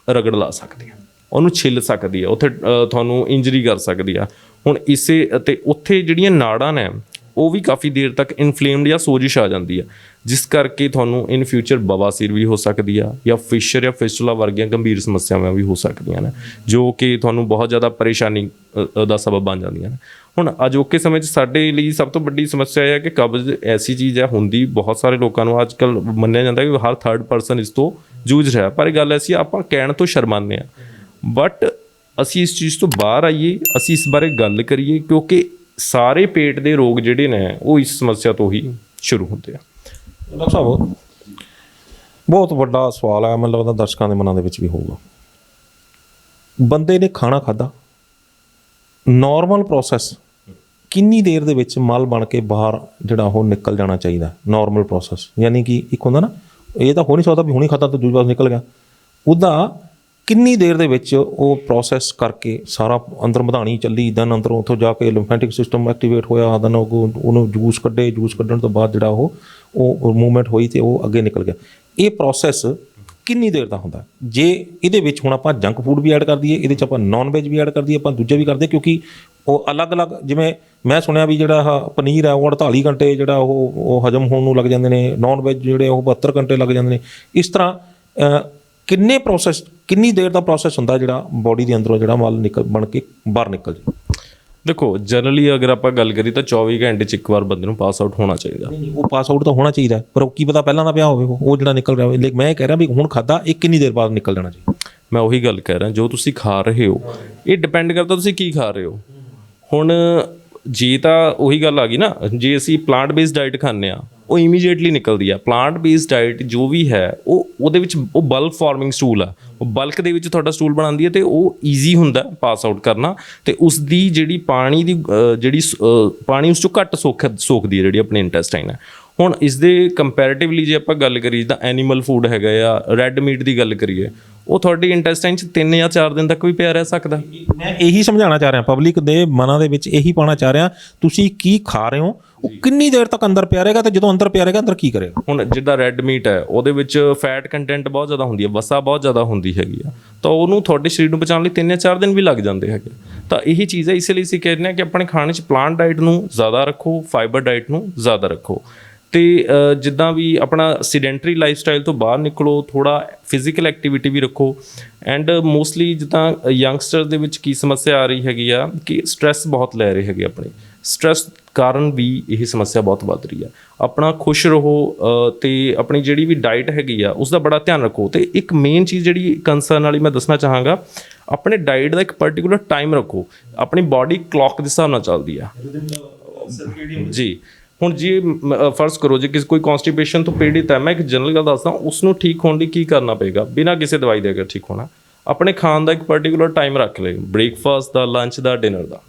ਰਗੜ ਲਾ ਸਕਦੀ ਆ, ਉਹਨੂੰ ਛਿੱਲ ਸਕਦੀ ਆ, ਉੱਥੇ ਤੁਹਾਨੂੰ ਇੰਜਰੀ ਕਰ ਸਕਦੀ ਆ। ਹੁਣ ਇਸੇ ਅਤੇ ਉੱਥੇ ਜਿਹੜੀਆਂ ਨਾੜਾਂ ਨੇ ਉਹ ਵੀ ਕਾਫੀ ਦੇਰ ਤੱਕ ਇਨਫਲੇਮਡ ਜਾਂ ਸੋਜਿਸ਼ ਆ ਜਾਂਦੀ ਆ, ਜਿਸ ਕਰਕੇ ਤੁਹਾਨੂੰ ਇਨ ਫਿਊਚਰ ਬਵਾਸੀਰ ਵੀ ਹੋ ਸਕਦੀ ਆ, ਜਾਂ ਫਿਸ਼ਰ ਜਾਂ ਫਿਸਟੂਲਾ ਵਰਗੀਆਂ ਗੰਭੀਰ ਸਮੱਸਿਆਵਾਂ ਵੀ ਹੋ ਸਕਦੀਆਂ ਨੇ, ਜੋ ਕਿ ਤੁਹਾਨੂੰ ਬਹੁਤ ਜ਼ਿਆਦਾ ਪਰੇਸ਼ਾਨੀ ਦਾ ਸਬਬ ਬਣ ਜਾਂਦੀਆਂ ਨੇ। ਹੁਣ ਅਜੋਕੇ ਸਮੇਂ 'ਚ ਸਾਡੇ ਲਈ ਸਭ ਤੋਂ ਵੱਡੀ ਸਮੱਸਿਆ ਇਹ ਹੈ ਕਿ ਕਬਜ਼ ਐਸੀ ਚੀਜ਼ ਹੈ, ਹੁੰਦੀ ਬਹੁਤ ਸਾਰੇ ਲੋਕਾਂ ਨੂੰ ਅੱਜ ਕੱਲ੍ਹ ਮੰਨਿਆ ਜਾਂਦਾ ਕਿ ਹਰ ਥਰਡ ਪਰਸਨ ਇਸ ਤੋਂ ਜੂਝ ਰਿਹਾ, ਪਰ ਇਹ ਗੱਲ ਐਸੀ ਆਪਾਂ ਕਹਿਣ ਤੋਂ ਸ਼ਰਮਾਉਂਦੇ ਹਾਂ। ਬਟ ਅਸੀਂ ਇਸ ਚੀਜ਼ ਤੋਂ ਬਾਹਰ ਆਈਏ, ਅਸੀਂ ਇਸ ਬਾਰੇ ਗੱਲ ਕਰੀਏ, ਕਿਉਂਕਿ ਸਾਰੇ ਪੇਟ ਦੇ ਰੋਗ ਜਿਹੜੇ ਨੇ ਉਹ ਇਸ ਸਮੱਸਿਆ ਤੋਂ ਹੀ ਸ਼ੁਰੂ ਹੁੰਦੇ ਆ। ਡਾਕਟਰ ਸਾਹਿਬ, ਬਹੁਤ ਵੱਡਾ ਸਵਾਲ ਹੈ, ਮੈਨੂੰ ਲੱਗਦਾ ਦਰਸ਼ਕਾਂ ਦੇ ਮਨਾਂ ਦੇ ਵਿੱਚ ਵੀ ਹੋਊਗਾ। ਬੰਦੇ ਨੇ ਖਾਣਾ ਖਾਧਾ, ਨੋਰਮਲ ਪ੍ਰੋਸੈਸ ਕਿੰਨੀ ਦੇਰ ਦੇ ਵਿੱਚ ਮਲ ਬਣ ਕੇ ਬਾਹਰ ਜਿਹੜਾ ਉਹ ਨਿਕਲ ਜਾਣਾ ਚਾਹੀਦਾ? ਨੋਰਮਲ ਪ੍ਰੋਸੈਸ ਯਾਨੀ ਕਿ ਇੱਕ ਹੁੰਦਾ ਨਾ, ਇਹ ਤਾਂ ਹੋ ਨਹੀਂ ਸਕਦਾ ਵੀ ਹੁਣੇ ਖਾਧਾ ਤਾਂ ਦੂਜੀ ਵਾਰ ਨਿਕਲ ਗਿਆ, ਉਹਦਾ ਕਿੰਨੀ ਦੇਰ ਦੇ ਵਿੱਚ ਉਹ ਪ੍ਰੋਸੈਸ ਕਰਕੇ ਸਾਰਾ ਅੰਦਰ ਮਧਾਣੀ ਚੱਲੀ, ਦੈਨ ਅੰਦਰੋਂ ਉੱਥੋਂ ਜਾ ਕੇ ਲਿੰਫੈਟਿਕ ਸਿਸਟਮ ਐਕਟੀਵੇਟ ਹੋਇਆ, ਦੈਨ ਉਹਨੂੰ ਜੂਸ ਕੱਢੇ, ਜੂਸ ਕੱਢਣ ਤੋਂ ਬਾਅਦ ਜਿਹੜਾ ਉਹ ਮੂਵਮੈਂਟ ਹੋਈ ਤੇ ਉਹ ਅੱਗੇ ਨਿਕਲ ਗਿਆ। ਇਹ ਪ੍ਰੋਸੈਸ ਕਿੰਨੀ ਦੇਰ ਦਾ ਹੁੰਦਾ? ਜੇ ਇਹਦੇ ਵਿੱਚ ਹੁਣ ਆਪਾਂ ਜੰਕ ਫੂਡ ਵੀ ਐਡ ਕਰ ਦਈਏ, ਇਹਦੇ 'ਚ ਆਪਾਂ ਨੌਨ ਵੈਜ ਵੀ ਐਡ ਕਰ ਦਈਏ, ਆਪਾਂ ਦੂਜੇ ਵੀ ਕਰਦੇ, ਕਿਉਂਕਿ ਉਹ ਅਲੱਗ-ਅਲੱਗ, ਜਿਵੇਂ ਮੈਂ ਸੁਣਿਆ ਵੀ ਜਿਹੜਾ ਆਹ ਪਨੀਰ ਹੈ ਉਹ 48 ਘੰਟੇ ਜਿਹੜਾ ਉਹ ਹਜਮ ਹੋਣ ਨੂੰ ਲੱਗ ਜਾਂਦੇ ਨੇ, ਨੌਨ ਵੈਜ ਜਿਹੜੇ ਉਹ 72 ਘੰਟੇ ਲੱਗ ਜਾਂਦੇ ਨੇ। ਇਸ ਤਰ੍ਹਾਂ ਕਿੰਨੀ ਦੇਰ ਦਾ ਪ੍ਰੋਸੈਸ ਹੁੰਦਾ ਜਿਹੜਾ ਬੋਡੀ ਦੇ ਅੰਦਰੋਂ ਜਿਹੜਾ ਮਲ ਬਣ ਕੇ ਬਾਹਰ ਨਿਕਲ ਜਾਏ? ਦੇਖੋ, ਜਨਰਲੀ ਅਗਰ ਆਪਾਂ ਗੱਲ ਕਰੀਏ ਤਾਂ 24 ਘੰਟੇ 'ਚ ਇੱਕ ਵਾਰ ਬੰਦੇ ਨੂੰ ਪਾਸ ਆਊਟ ਹੋਣਾ ਚਾਹੀਦਾ। ਉਹ ਪਾਸ ਆਊਟ ਤਾਂ ਹੋਣਾ ਚਾਹੀਦਾ, ਪਰ ਉਹ ਕੀ ਪਤਾ ਪਹਿਲਾਂ ਦਾ ਪਿਆ ਹੋਵੇ ਉਹ ਜਿਹੜਾ ਨਿਕਲ ਰਿਹਾ ਹੋਵੇ। ਲੇਕਿਨ ਮੈਂ ਇਹ ਕਹਿ ਰਿਹਾ ਵੀ ਹੁਣ ਖਾਧਾ, ਇਹ ਕਿੰਨੀ ਦੇਰ ਬਾਅਦ ਨਿਕਲ ਜਾਣਾ ਚਾਹੀਦਾ? ਮੈਂ ਉਹੀ ਗੱਲ ਕਹਿ ਰਿਹਾ, ਜੋ ਤੁਸੀਂ ਖਾ ਰਹੇ ਹੋ ਇਹ ਡਿਪੈਂਡ ਕਰਦਾ ਤੁਸੀਂ ਕੀ ਖਾ ਰਹੇ ਹੋ। ਹੁਣ ਜੇ ਤਾਂ ਉਹੀ ਗੱਲ ਆ ਗਈ ਨਾ, ਜੇ ਅਸੀਂ ਪਲਾਂਟ ਬੇਸਡ ਡਾਈਟ ਖਾਂਦੇ ਹਾਂ ਉਹ ਇਮੀਡੀਏਟਲੀ ਨਿਕਲਦੀ ਆ। ਪਲਾਂਟ ਬੇਸਡ ਡਾਈਟ ਜੋ ਵੀ ਹੈ ਉਹਦੇ ਵਿੱਚ ਉਹ ਬਲਕ ਫਾਰਮਿੰਗ ਸਟੂਲ ਆ, ਉਹ ਬਲਕ ਦੇ ਵਿੱਚ ਤੁਹਾਡਾ ਸਟੂਲ ਬਣਾਉਂਦੀ ਹੈ, ਅਤੇ ਉਹ ਈਜ਼ੀ ਹੁੰਦਾ ਪਾਸ ਆਊਟ ਕਰਨਾ, ਅਤੇ ਉਸ ਦੀ ਜਿਹੜੀ ਪਾਣੀ ਦੀ ਪਾਣੀ ਉਸ 'ਚੋਂ ਘੱਟ ਸੋਖਦੀ ਹੈ ਜਿਹੜੀ ਆਪਣੀ ਇੰਟੈਸਟਾਈਨ ਹੈ। ਹੁਣ ਇਸ ਦੇ ਕੰਪੈਰੇਟਿਵਲੀ ਜੇ ਆਪਾਂ ਗੱਲ ਕਰੀਏ ਤਾਂ ਐਨੀਮਲ ਫੂਡ ਹੈਗਾ ਆ, ਰੈੱਡ ਮੀਟ ਦੀ ਗੱਲ ਕਰੀਏ, ਉਹ ਤੁਹਾਡੀ ਇੰਟੈਸਟਾਈਨ 'ਚ 3 ਜਾਂ 4 ਦਿਨ ਤੱਕ ਵੀ ਪਿਆ ਰਹਿ ਸਕਦਾ। ਮੈਂ ਇਹੀ ਸਮਝਾਉਣਾ ਚਾਹ ਰਿਹਾ, ਪਬਲਿਕ ਦੇ ਮਨਾਂ ਦੇ ਵਿੱਚ ਇਹੀ ਪਾਉਣਾ ਚਾਹ ਰਿਹਾ, ਤੁਸੀਂ ਕੀ ਖਾ ਰਹੇ ਹੋ, ਉਹ ਕਿੰਨੀ ਦੇਰ ਤੱਕ ਅੰਦਰ ਪਿਆ ਰਹੇਗਾ, ਤੇ ਜਦੋਂ ਅੰਦਰ ਪਿਆ ਰਹੇਗਾ ਅੰਦਰ ਕੀ ਕਰੇਗਾ? ਹੁਣ ਜਿੱਦਾਂ ਰੈੱਡ ਮੀਟ ਹੈ ਉਹਦੇ ਵਿੱਚ ਫੈਟ ਕੰਟੈਂਟ ਬਹੁਤ ਜ਼ਿਆਦਾ ਹੁੰਦੀ ਹੈ, ਵਸਾ ਬਹੁਤ ਜ਼ਿਆਦਾ ਹੁੰਦੀ ਹੈਗੀ ਆ, ਤਾਂ ਉਹਨੂੰ ਤੁਹਾਡੇ ਸਰੀਰ ਨੂੰ ਬਚਾਉਣ ਲਈ 3 ਜਾਂ 4 ਦਿਨ ਵੀ ਲੱਗ ਜਾਂਦੇ ਹੈਗੇ। ਤਾਂ ਇਹੀ ਚੀਜ਼ ਹੈ, ਇਸ ਲਈ ਅਸੀਂ ਕਹਿੰਦੇ ਹਾਂ ਕਿ ਆਪਣੇ ਖਾਣੇ 'ਚ ਪਲਾਂਟ ਡਾਈਟ ਨੂੰ ਜ਼ਿਆਦਾ ਰੱਖੋ, ਫਾਈਬਰ ਡਾਈਟ ਨੂੰ ਜ਼ਿਆਦਾ ਰੱਖੋ, ਅਤੇ ਜਿੱਦਾਂ ਵੀ ਆਪਣਾ ਸੀਡੈਂਟਰੀ ਲਾਈਫ ਸਟਾਈਲ ਤੋਂ ਬਾਹਰ ਨਿਕਲੋ, ਥੋੜ੍ਹਾ ਫਿਜ਼ੀਕਲ ਐਕਟੀਵਿਟੀ ਵੀ ਰੱਖੋ। ਐਂਡ ਮੋਸਟਲੀ ਜਿੱਦਾਂ ਯੰਗਸਟਰ ਦੇ ਵਿੱਚ ਕੀ ਸਮੱਸਿਆ ਆ ਰਹੀ ਹੈਗੀ ਆ ਕਿ ਸਟਰੈਸ ਬਹੁਤ ਲੈ ਰਹੇ ਹੈਗੇ, ਆਪਣੇ ਸਟਰੈਸ ਕਾਰਨ ਵੀ ਇਹ ਸਮੱਸਿਆ ਬਹੁਤ ਵੱਧ ਰਹੀ ਆ। ਆਪਣਾ ਖੁਸ਼ ਰਹੋ ਅਤੇ ਆਪਣੀ ਜਿਹੜੀ ਵੀ ਡਾਈਟ ਹੈਗੀ ਆ ਉਸ ਦਾ ਬੜਾ ਧਿਆਨ ਰੱਖੋ। ਅਤੇ ਇੱਕ ਮੇਨ ਚੀਜ਼ ਜਿਹੜੀ ਕੰਸਰਨ ਵਾਲੀ ਮੈਂ ਦੱਸਣਾ ਚਾਹਾਂਗਾ, ਆਪਣੇ ਡਾਈਟ ਦਾ ਇੱਕ ਪਰਟੀਕੂਲਰ ਟਾਈਮ ਰੱਖੋ। ਆਪਣੀ ਬਾਡੀ ਕਲੌਕ ਦੇ ਹਿਸਾਬ ਨਾਲ ਚੱਲਦੀ ਆ ਜੀ। ਹੁਣ ਜੇ ਫਰਜ਼ ਕਰੋ ਜੇ ਕੋਈ ਕੌਨਸਟੀਪੇਸ਼ਨ ਤੋਂ ਪੀੜਿਤ ਹੈ, ਮੈਂ ਇੱਕ ਜਨਰਲ ਗੱਲ ਦੱਸਦਾ, ਉਸ ਨੂੰ ਠੀਕ ਹੋਣ ਲਈ ਕੀ ਕਰਨਾ ਪਏਗਾ ਬਿਨਾਂ ਕਿਸੇ ਦਵਾਈ ਦੇ ਅਗਰ ਠੀਕ ਹੋਣਾ, ਆਪਣੇ ਖਾਣ ਦਾ ਇੱਕ ਪਰਟੀਕੂਲਰ ਟਾਈਮ ਰੱਖ ਲਏ, ਬ੍ਰੇਕਫਾਸਟ ਦਾ, ਲੰਚ ਦਾ, ਡਿਨਰ ਦਾ।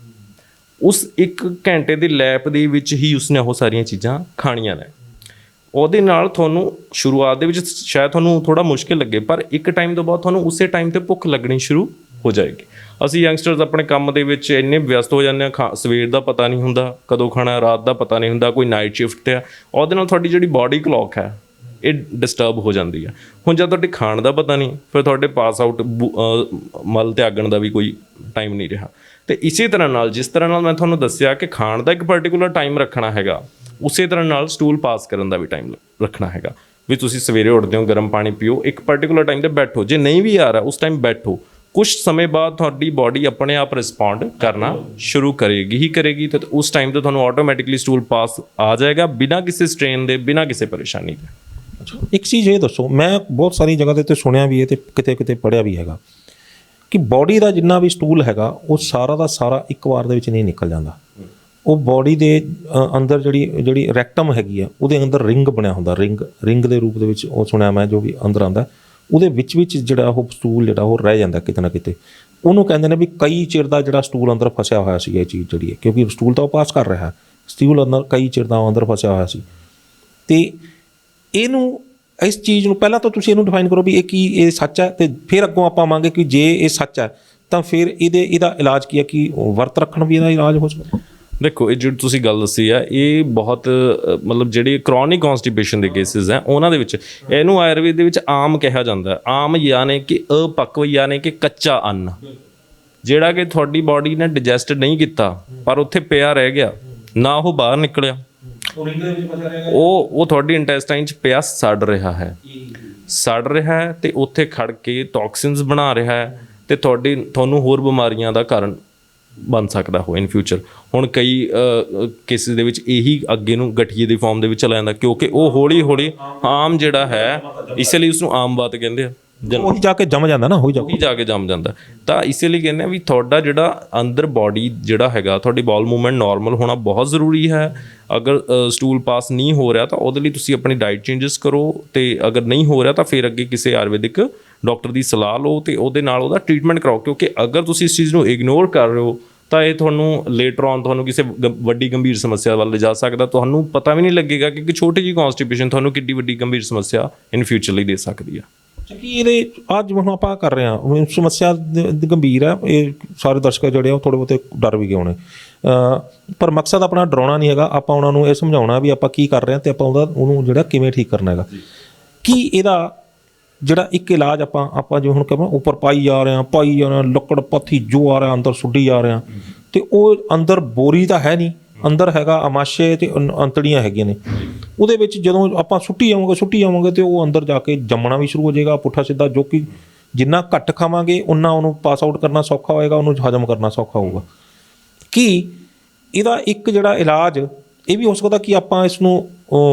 ਉਸ 1 ਘੰਟੇ ਦੇ ਲੈਪ ਦੇ ਵਿੱਚ ਹੀ ਉਸਨੇ ਉਹ ਸਾਰੀਆਂ ਚੀਜ਼ਾਂ ਖਾਣੀਆਂ ਨੇ। ਉਹਦੇ ਨਾਲ ਤੁਹਾਨੂੰ ਸ਼ੁਰੂਆਤ ਦੇ ਵਿੱਚ ਸ਼ਾਇਦ ਤੁਹਾਨੂੰ ਥੋੜ੍ਹਾ ਮੁਸ਼ਕਿਲ ਲੱਗੇ, ਪਰ ਇੱਕ ਟਾਈਮ ਤੋਂ ਬਾਅਦ ਤੁਹਾਨੂੰ ਉਸੇ ਟਾਈਮ 'ਤੇ ਭੁੱਖ ਲੱਗਣੀ ਸ਼ੁਰੂ ਹੋ ਜਾਏਗੀ। ਅਸੀਂ ਯੰਗਸਟਰਸ ਆਪਣੇ ਕੰਮ ਦੇ ਵਿੱਚ ਇੰਨੇ ਵਿਅਸਤ ਹੋ ਜਾਂਦੇ ਹਾਂ, ਸਵੇਰ ਦਾ ਪਤਾ ਨਹੀਂ ਹੁੰਦਾ ਕਦੋਂ ਖਾਣਾ, ਰਾਤ ਦਾ ਪਤਾ ਨਹੀਂ ਹੁੰਦਾ, ਕੋਈ ਨਾਈਟ ਸ਼ਿਫਟ 'ਤੇ ਆ, ਉਹਦੇ ਨਾਲ ਤੁਹਾਡੀ ਜਿਹੜੀ ਬਾਡੀ ਕਲੌਕ ਹੈ ਇਹ ਡਿਸਟਰਬ ਹੋ ਜਾਂਦੀ ਹੈ। ਹੁਣ ਜਦ ਤੁਹਾਡੇ ਖਾਣ ਦਾ ਪਤਾ ਨਹੀਂ, ਫਿਰ ਤੁਹਾਡੇ ਪਾਸ ਆਊਟ ਮਲ ਤਿਆਗਣ ਦਾ ਵੀ ਕੋਈ ਟਾਈਮ ਨਹੀਂ ਰਿਹਾ। ਤੇ ਇਸੇ ਤਰ੍ਹਾਂ ਨਾਲ ਜਿਸ ਤਰ੍ਹਾਂ ਨਾਲ ਮੈਂ ਤੁਹਾਨੂੰ ਦੱਸਿਆ ਕਿ ਖਾਣ ਦਾ ਇੱਕ ਪਰਟੀਕੂਲਰ ਟਾਈਮ ਰੱਖਣਾ ਹੈਗਾ, ਉਸੇ ਤਰ੍ਹਾਂ ਨਾਲ ਸਟੂਲ ਪਾਸ ਕਰਨ ਦਾ ਵੀ ਟਾਈਮ ਰੱਖਣਾ ਹੈਗਾ। ਵੀ ਤੁਸੀਂ ਸਵੇਰੇ ਉੱਠਦੇ ਹੋ, ਗਰਮ ਪਾਣੀ ਪੀਓ, ਇੱਕ ਪਰਟੀਕੂਲਰ ਟਾਈਮ ਤੇ ਬੈਠੋ, ਜੇ ਨਹੀਂ ਵੀ ਆ ਰਿਹਾ ਉਸ ਟਾਈਮ ਬੈਠੋ, ਕੁਝ ਸਮੇਂ ਬਾਅਦ ਤੁਹਾਡੀ ਬਾਡੀ ਆਪਣੇ ਆਪ ਰਿਸਪੌਂਡ ਕਰਨਾ ਸ਼ੁਰੂ ਕਰੇਗੀ ਤੇ ਉਸ ਟਾਈਮ ਤੇ ਤੁਹਾਨੂੰ ਆਟੋਮੈਟਿਕਲੀ ਸਟੂਲ ਪਾਸ ਆ ਜਾਏਗਾ, ਬਿਨਾਂ ਕਿਸੇ ਸਟ੍ਰੇਨ ਦੇ, ਬਿਨਾਂ ਕਿਸੇ ਪਰੇਸ਼ਾਨੀ ਦੇ। ਇੱਕ ਚੀਜ਼ ਇਹ ਦੱਸੋ, ਮੈਂ ਬਹੁਤ ਸਾਰੀ ਜਗ੍ਹਾ ਤੇ ਸੁਣਿਆ ਵੀ ਹੈ ਤੇ ਕਿਤੇ ਕਿਤੇ ਪੜ੍ਹਿਆ ਵੀ ਹੈਗਾ ਕਿ ਬਾਡੀ ਦਾ ਜਿੰਨਾ ਵੀ ਸਟੂਲ ਹੈਗਾ ਉਹ ਸਾਰਾ ਦਾ ਸਾਰਾ ਇੱਕ ਵਾਰ ਦੇ ਵਿੱਚ ਨਹੀਂ ਨਿਕਲ ਜਾਂਦਾ। ਉਹ ਬਾਡੀ ਦੇ ਅੰਦਰ ਜਿਹੜੀ ਰੈਕਟਮ ਹੈਗੀ ਆ, ਉਹਦੇ ਅੰਦਰ ਰਿੰਗ ਬਣਿਆ ਹੁੰਦਾ, ਰਿੰਗ ਦੇ ਰੂਪ ਦੇ ਵਿੱਚ ਉਹ ਸੁਣਿਆ ਮੈਂ, ਜੋ ਵੀ ਅੰਦਰ ਆਉਂਦਾ ਉਹਦੇ ਵਿੱਚ ਜਿਹੜਾ ਉਹ ਸਟੂਲ ਜਿਹੜਾ ਉਹ ਰਹਿ ਜਾਂਦਾ ਕਿਤੇ ਨਾ ਕਿਤੇ। ਉਹਨੂੰ ਕਹਿੰਦੇ ਨੇ ਵੀ ਕਈ ਚਿਰ ਦਾ ਜਿਹੜਾ ਸਟੂਲ ਅੰਦਰ ਫਸਿਆ ਹੋਇਆ ਸੀ, ਇਹ ਚੀਜ਼ ਜਿਹੜੀ ਹੈ, ਕਿਉਂਕਿ ਸਟੂਲ ਤਾਂ ਉਹ ਪਾਸ ਕਰ ਰਿਹਾ, ਸਟੂਲ ਅੰਦਰ ਕਈ ਚਿਰ ਦਾ ਅੰਦਰ ਫਸਿਆ ਹੋਇਆ ਸੀ। ਤੇ ਇਹਨੂੰ, ਇਸ ਚੀਜ਼ ਨੂੰ ਪਹਿਲਾਂ ਤਾਂ ਤੁਸੀਂ ਇਹਨੂੰ ਡਿਫਾਈਨ ਕਰੋ ਵੀ ਇਹ ਸੱਚ ਹੈ, ਤੇ ਫਿਰ ਅੱਗੋਂ ਆਪਾਂ ਆਵਾਂਗੇ ਕਿ ਜੇ ਇਹ ਸੱਚ ਹੈ ਤਾਂ ਫਿਰ ਇਹਦਾ ਇਲਾਜ ਕੀ ਹੈ, ਕਿ ਵਰਤ ਰੱਖਣ ਵੀ ਇਹਦਾ ਇਲਾਜ ਹੋ ਸਕਦਾ। ਦੇਖੋ, ਇਹ ਜਿਹੜੀ ਤੁਸੀਂ ਗੱਲ ਦੱਸੀ ਆ, ਇਹ ਬਹੁਤ ਮਤਲਬ ਜਿਹੜੇ ਕ੍ਰੋਨਿਕ ਕੌਨਸਟੀਪੇਸ਼ਨ ਦੇ ਕੇਸਿਸ ਹੈ ਉਹਨਾਂ ਦੇ ਵਿੱਚ ਇਹਨੂੰ ਆਯੁਰਵੇਦ ਦੇ ਵਿੱਚ ਆਮ ਕਿਹਾ ਜਾਂਦਾ ਹੈ। ਆਮ ਯਾਨੀ ਕਿ ਅਪੱਕਵ, ਯਾਨੀ ਕਿ ਕੱਚਾ ਅੰਨ, ਜਿਹੜਾ ਕਿ ਤੁਹਾਡੀ ਬਾਡੀ ਨੇ ਡਿਜੈਸਟ ਨਹੀਂ ਕੀਤਾ ਪਰ ਉੱਥੇ ਪਿਆ ਰਹਿ ਗਿਆ, ਨਾ ਉਹ ਬਾਹਰ ਨਿਕਲਿਆ, ਉਹ ਤੁਹਾਡੀ ਇੰਟੈਸਟਾਈਨ 'ਚ ਪਿਆ ਸੜ ਰਿਹਾ ਹੈ ਤੇ ਉੱਥੇ ਖੜ ਕੇ ਟੌਕਸਿਨਸ ਬਣਾ ਰਿਹਾ ਹੈ ਤੇ ਤੁਹਾਨੂੰ ਹੋਰ ਬਿਮਾਰੀਆਂ ਦਾ ਕਾਰਨ ਬਣ ਸਕਦਾ ਹੋ ਇਨ ਫਿਊਚਰ। ਹੁਣ ਕਈ ਕੇਸਿਸ ਦੇ ਵਿੱਚ ਇਹੀ ਅੱਗੇ ਨੂੰ ਗਠੀਏ ਦੀ ਫਾਰਮ ਦੇ ਵਿੱਚ ਚਲਾ ਜਾਂਦਾ, ਕਿਉਂਕਿ ਉਹ ਹੌਲੀ ਹੌਲੀ ਆਮ ਜਿਹੜਾ ਹੈ, ਇਸ ਲਈ ਉਸਨੂੰ ਆਮ ਬਾਤ ਕਹਿੰਦੇ ਆ, ਉਹੀ ਜਾ ਕੇ ਜੰਮ ਜਾਂਦਾ ਨਾ, ਉਹੀ ਜਾ ਕੇ ਜੰਮ ਜਾਂਦਾ। ਤਾਂ ਇਸੇ ਲਈ ਕਹਿੰਦੇ ਆ ਵੀ ਤੁਹਾਡਾ ਜਿਹੜਾ ਅੰਦਰ ਬਾਡੀ ਜਿਹੜਾ ਹੈਗਾ, ਤੁਹਾਡੀ ਬਾਲ ਮੂਵਮੈਂਟ ਨਾਰਮਲ ਹੋਣਾ ਬਹੁਤ ਜ਼ਰੂਰੀ ਹੈ। ਅਗਰ ਸਟੂਲ ਪਾਸ ਨਹੀਂ ਹੋ ਰਿਹਾ ਤਾਂ ਉਹਦੇ ਲਈ ਤੁਸੀਂ ਆਪਣੀ ਡਾਈਟ ਚੇਂਜਸ ਕਰੋ, ਤੇ ਅਗਰ ਨਹੀਂ ਹੋ ਰਿਹਾ ਤਾਂ ਫਿਰ ਅੱਗੇ ਕਿਸੇ ਆਯੁਰਵੈਦਿਕ ਡਾਕਟਰ ਦੀ ਸਲਾਹ ਲਓ ਤੇ ਉਹਦੇ ਨਾਲ ਉਹਦਾ ਟ੍ਰੀਟਮੈਂਟ ਕਰਾਓ, ਕਿਉਂਕਿ ਅਗਰ ਤੁਸੀਂ ਇਸ ਚੀਜ਼ ਨੂੰ ਇਗਨੋਰ ਕਰ ਰਹੇ ਹੋ ਤਾਂ ਇਹ ਤੁਹਾਨੂੰ ਲੇਟਰ ਔਨ ਤੁਹਾਨੂੰ ਕਿਸੇ ਵੱਡੀ ਗੰਭੀਰ ਸਮੱਸਿਆ ਵੱਲ ਲਿਜਾ ਸਕਦਾ। ਤੁਹਾਨੂੰ ਪਤਾ ਵੀ ਨਹੀਂ ਲੱਗੇਗਾ ਕਿ ਇੱਕ ਛੋਟੀ ਜਿਹੀ ਕੌਨਸਟੀਪੇਸ਼ਨ ਤੁਹਾਨੂੰ ਕਿੱਡੀ ਵੱਡੀ ਗੰਭੀਰ ਸਮੱਸਿਆ ਇਨ ਫਿਊਚਰ ਲਈ ਦੇ ਸਕਦੀ ਆ। ਕਿ ਇਹਦੇ ਅੱਜ ਹੁਣ ਆਪਾਂ ਕਰ ਰਹੇ ਹਾਂ, ਸਮੱਸਿਆ ਗੰਭੀਰ ਹੈ, ਇਹ ਸਾਰੇ ਦਰਸ਼ਕ ਜਿਹੜੇ ਉਹ ਥੋੜ੍ਹੇ ਬਹੁਤੇ ਡਰ ਵੀ ਗਏ ਹੋਣੇ, ਪਰ ਮਕਸਦ ਆਪਣਾ ਡਰਾਉਣਾ ਨਹੀਂ ਹੈਗਾ, ਆਪਾਂ ਉਹਨਾਂ ਨੂੰ ਇਹ ਸਮਝਾਉਣਾ ਵੀ ਆਪਾਂ ਕੀ ਕਰ ਰਹੇ ਹਾਂ ਤੇ ਆਪਾਂ ਉਹਨੂੰ ਜਿਹੜਾ ਕਿਵੇਂ ਠੀਕ ਕਰਨਾ ਹੈਗਾ। ਕੀ ਇਹਦਾ ਜਿਹੜਾ ਇੱਕ ਇਲਾਜ ਆਪਾਂ ਜਿਵੇਂ ਹੁਣ ਕਹਿੰਦੇ ਉੱਪਰ ਪਾਈ ਜਾ ਰਹੇ ਹਾਂ, ਲੱਕੜ ਪੱਥੀ ਜੋ ਆ ਰਿਹਾ ਅੰਦਰ ਸੁੱਡੀ ਜਾ ਰਹੇ ਹਾਂ, ਤੇ ਉਹ ਅੰਦਰ ਬੋਰੀ ਤਾਂ ਹੈ ਨਹੀਂ, ਅੰਦਰ ਹੈਗਾ ਅਮਾਸ਼ੇ ਤੇ ਅੰਤੜੀਆਂ ਹੈਗੀਆਂ ਨੇ। ਉਹਦੇ ਵਿੱਚ ਜਦੋਂ ਆਪਾਂ ਸੁੱਟੀ ਜਾਵਾਂਗੇ ਤੇ ਉਹ ਅੰਦਰ ਜਾ ਕੇ ਜੰਮਣਾ ਵੀ ਸ਼ੁਰੂ ਹੋ ਜਾਏਗਾ ਪੁੱਠਾ ਸਿੱਧਾ, ਜੋ ਕਿ ਜਿੰਨਾ ਘੱਟ ਖਾਵਾਂਗੇ ਉਨਾ ਉਹਨੂੰ ਪਾਸ ਆਊਟ ਕਰਨਾ ਸੌਖਾ ਹੋਏਗਾ, ਉਹਨੂੰ ਹਜ਼ਮ ਕਰਨਾ ਸੌਖਾ ਹੋਊਗਾ। ਕੀ ਇਹਦਾ ਇੱਕ ਜਿਹੜਾ ਇਲਾਜ ਇਹ ਵੀ ਹੋ ਸਕਦਾ ਕਿ ਆਪਾਂ ਇਸ ਨੂੰ